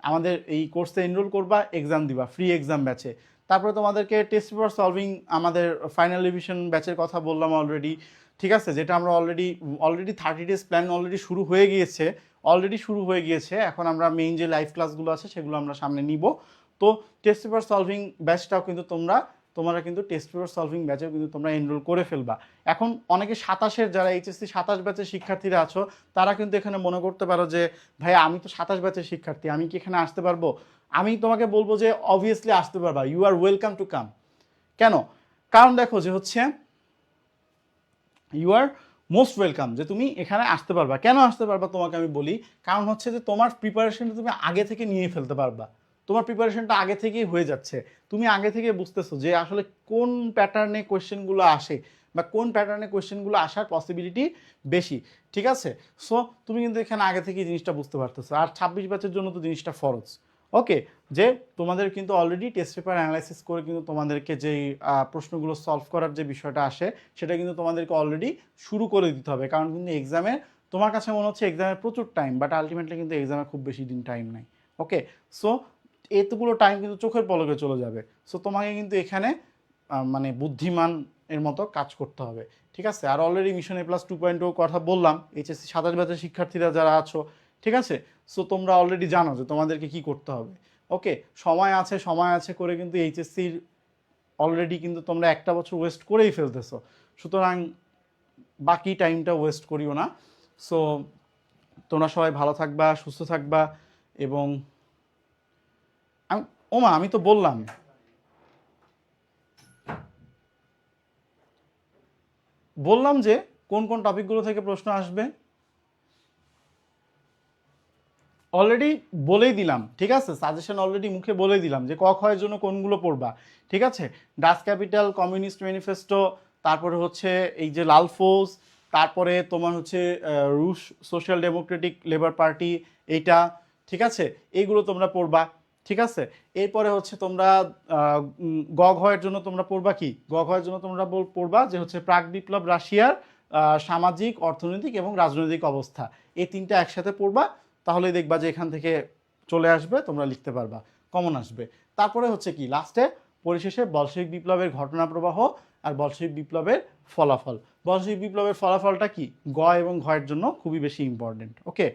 আমাদের এই কোর্সে এনরোল করবা, এক্সাম দিবা ফ্রি এক্সাম ব্যাচে। তারপরে তোমাদেরকে টেস্ট পেপার সলভিং আমাদের ফাইনাল রিভিশন ব্যাচের কথা বললাম অলরেডি, ঠিক আছে, যেটা আমরা অলরেডি 30 ডেজ প্ল্যান অলরেডি শুরু হয়ে গিয়েছে। অলরেডি শুরু হয়ে গিয়েছে, এখন আমরা মেইন যে লাইভ ক্লাসগুলো আছে সেগুলো আমরা সামনে নিব। তো টেস্ট পেপার সলভিং ব্যাচটাও কিন্তু তোমরা কিন্তু টেস্ট পেপার সলভিং ব্যাচেও কিন্তু তোমরা এনরোল করে ফেলবা। এখন অনেকে 27-এর যারা এইচএসসি 27 ব্যাচের শিক্ষার্থীরা আছো তারা কিন্তু এখানে মনে করতে পারো যে ভাই আমি তো 27 ব্যাচের শিক্ষার্থী, আমি কি এখানে আসতে পারবো? আমি তোমাকে বলবো যে অবভিয়াসলি আসতে পারবা, you are welcome to come. কেন? কারণ দেখো যে হচ্ছে ইউ আর মোস্ট ওয়েলকাম, যে তুমি এখানে আসতে পারবা। কেন আসতে পারবা তোমাকে আমি বলি, কারণ হচ্ছে যে তোমার প্রিপারেশনটা তুমি আগে থেকে নিয়ে ফেলতে পারবা। তোমার প্রিপারেশনটা আগে থেকেই হয়ে যাচ্ছে, তুমি আগে থেকে বুঝতেছো যে আসলে কোন প্যাটার্নে কোয়েশ্চেনগুলো আসে বা কোন প্যাটার্নে কোয়েশ্চেনগুলো আসার পসিবিলিটি বেশি, ঠিক আছে? সো তুমি কিন্তু এখানে আগে থেকেই জিনিসটা বুঝতে পারতেছো। আর 26 ব্যাচের জন্য তো জিনিসটা ফরজ, ওকে, যে তোমাদের কিন্তু অলরেডি টেস্ট পেপার অ্যানালাইসিস করে কিন্তু তোমাদেরকে যেই প্রশ্নগুলো সলভ করার যে বিষয়টা আসে সেটা কিন্তু তোমাদেরকে অলরেডি শুরু করে দিতে হবে। কারণ কিন্তু এক্সামে তোমার কাছে মনে হচ্ছে এক্সামের প্রচুর টাইম, বাট আলটিমেটলি কিন্তু এক্সামে খুব বেশি দিন টাইম নাই, ওকে? সো এতগুলো টাইম কিন্তু চোখের পলকে চলে যাবে। সো তোমাকে কিন্তু এখানে মানে বুদ্ধিমান এর মতো কাজ করতে হবে, ঠিক আছে? আর অলরেডি মিশন এ প্লাস 2.0 কথা বললাম, এইচএসসি 27 ব্যাচের শিক্ষার্থীরা যারা আছো, ঠিক আছে? সো তোমরা অলরেডি জানো যে তোমাদেরকে কি করতে হবে, ওকে? সময় আছে করে কিন্তু এইচএসসির অলরেডি কিন্তু তোমরা একটা বছর ওয়েস্ট করেই ফেলতেছো, সুতরাং বাকি টাইমটা ওয়েস্ট করিও না। সো তোমরা সবাই ভালো থাকবা, সুস্থ থাকবা। এবং ওমা আমি তো বললাম যে কোন কোন টপিকগুলো থেকে প্রশ্ন আসবে অলরেডি বলেই দিলাম, ঠিক আছে? সাজেশন অলরেডি মুখে বলেই দিলাম যে ক খয়ের জন্য কোনগুলো পড়বা, ঠিক আছে? ডাচ ক্যাপিটাল, কমিউনিস্ট ম্যানিফেস্টো, তারপরে হচ্ছে এই যে লাল ফৌজ, তারপরে তোমার হচ্ছে রুশ সোশ্যাল ডেমোক্রেটিক লেবার পার্টি, এইটা, ঠিক আছে? এইগুলো তোমরা পড়বা, ঠিক আছে? এরপরে হচ্ছে তোমরা গ ঘয়ের জন্য তোমরা পড়বা কি, গ ঘয়ের জন্য তোমরা পড়বা যে হচ্ছে প্রাক বিপ্লব রাশিয়ার সামাজিক, অর্থনৈতিক এবং রাজনৈতিক অবস্থা। এই তিনটা একসাথে পড়বা, তাহলেই দেখবা যে এখান থেকে চলে আসবে, তোমরা লিখতে পারবা, কমন আসবে। তারপরে হচ্ছে কি লাস্টে পরিশেষে বলশেবিক বিপ্লবের ঘটনা প্রবাহ আর বলশেবিক বিপ্লবের ফলাফল। বলশেবিক বিপ্লবের ফলাফলটা কি গ এবং ঘয়ের জন্য খুবই বেশি ইম্পর্টেন্ট, ওকে?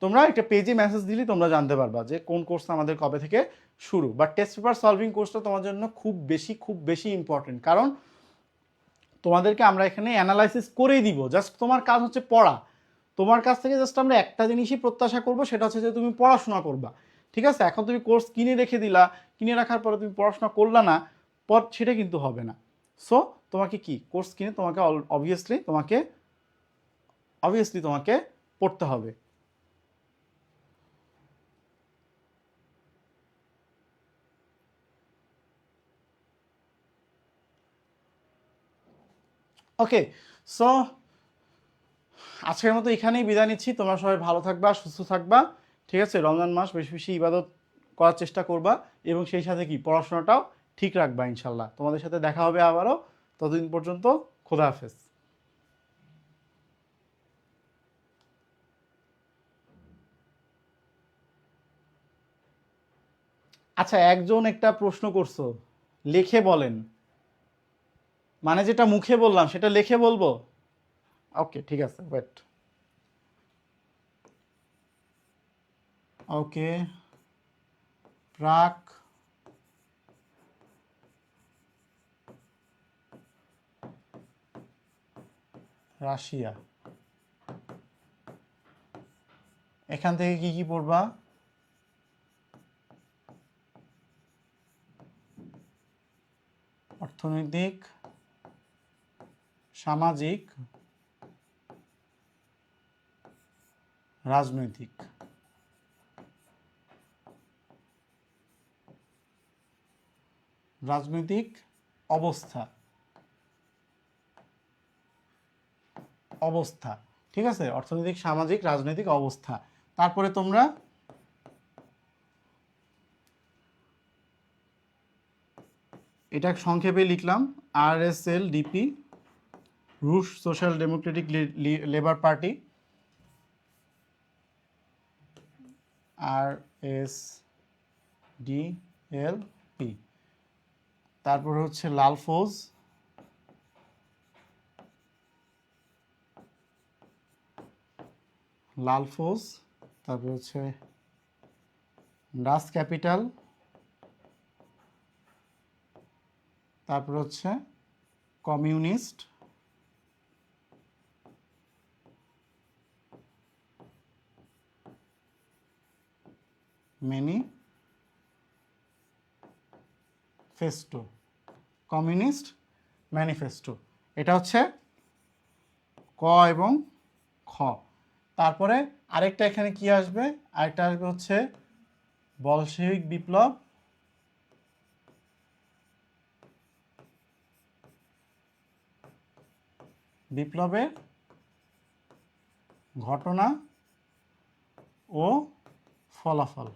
তোমরা একটা পেজে মেসেজ দিলেই তোমরা জানতে পারবা যে কোন কোর্স আমাদের কবে থেকে শুরু। বাট টেস্ট পেপার সলভিং কোর্সটা তোমার জন্য খুব বেশি ইম্পর্টেন্ট, কারণ তোমাদেরকে আমরা এখানে অ্যানালাইসিস করেই দিব, জাস্ট তোমার কাজ হচ্ছে পড়া। তোমার কাছ থেকে জাস্ট আমরা একটা জিনিসই প্রত্যাশা করবো, সেটা হচ্ছে যে তুমি পড়াশোনা করবা, ঠিক আছে? এখন তুমি কোর্স কিনে রেখে দিলা, কিনে রাখার পরে তুমি পড়াশোনা করলা না, পর সেটা কিন্তু হবে না। সো তোমাকে কি কোর্স কিনে তোমাকে অবভিয়াসলি তোমাকে পড়তে হবে। ওকে, সো আজকের মতো এখানেই বিদায় নিচ্ছি। তোমরা সবাই ভালো থাকবা, সুস্থ থাকবা, ঠিক আছে? রমজান মাস বেশি বেশি ইবাদত করার চেষ্টা করবা এবং সেই সাথে কি পড়াশোনাটাও ঠিক রাখবা। ইনশাল্লাহ তোমাদের সাথে দেখা হবে আবারও, ততদিন পর্যন্ত খোদা হাফেজ। আচ্ছা, একজন একটা প্রশ্ন করছো, লিখে বলেন, মানে যেটা মুখে বললাম সেটা লিখে বলবো? ওকে, ঠিক আছে, ওয়েট। ওকে, প্রাক রাশিয়া, এখান থেকে কি কি পড়বা? অর্থনৈতিক, সামাজিক, রাজনৈতিক। রাজনৈতিক অবস্থা, অবস্থা, ঠিক আছে? অর্থনৈতিক, সামাজিক, রাজনৈতিক অবস্থা। তারপরে তোমরা এটা সংক্ষেপে লিখলাম, RSLDP, রুশ social Democratic labour party, RSDLP। তারপর হচ্ছে লাল ফৌজ, লাল ফৌজ, তারপর হচ্ছে ডাচ ক্যাপিটাল, তারপর হচ্ছে কমিউনিস্ট, ম্যানিফেস্টো, কমিউনিস্ট ম্যানিফেস্টো। এটা হচ্ছে ক এবং খ। তারপরে আরেকটা এখানে কি আসবে, আরেকটা আসবে হচ্ছে বলশেভিক বিপ্লব, বিপ্লবের ঘটনা ও ফলাফল।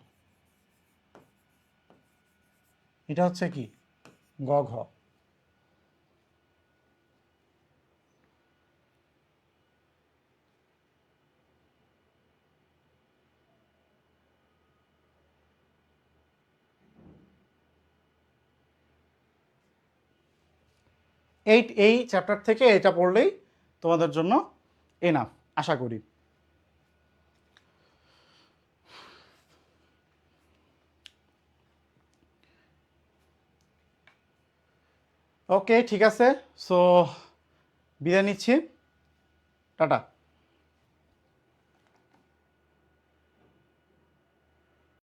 এটা হচ্ছে কি গ ঘ। এই চ্যাপ্টার থেকে এটা পড়লেই তোমাদের জন্য এনাফ আশা করি। ওকে, ঠিক আছে। সো বিদায় নিচ্ছি, টাটা।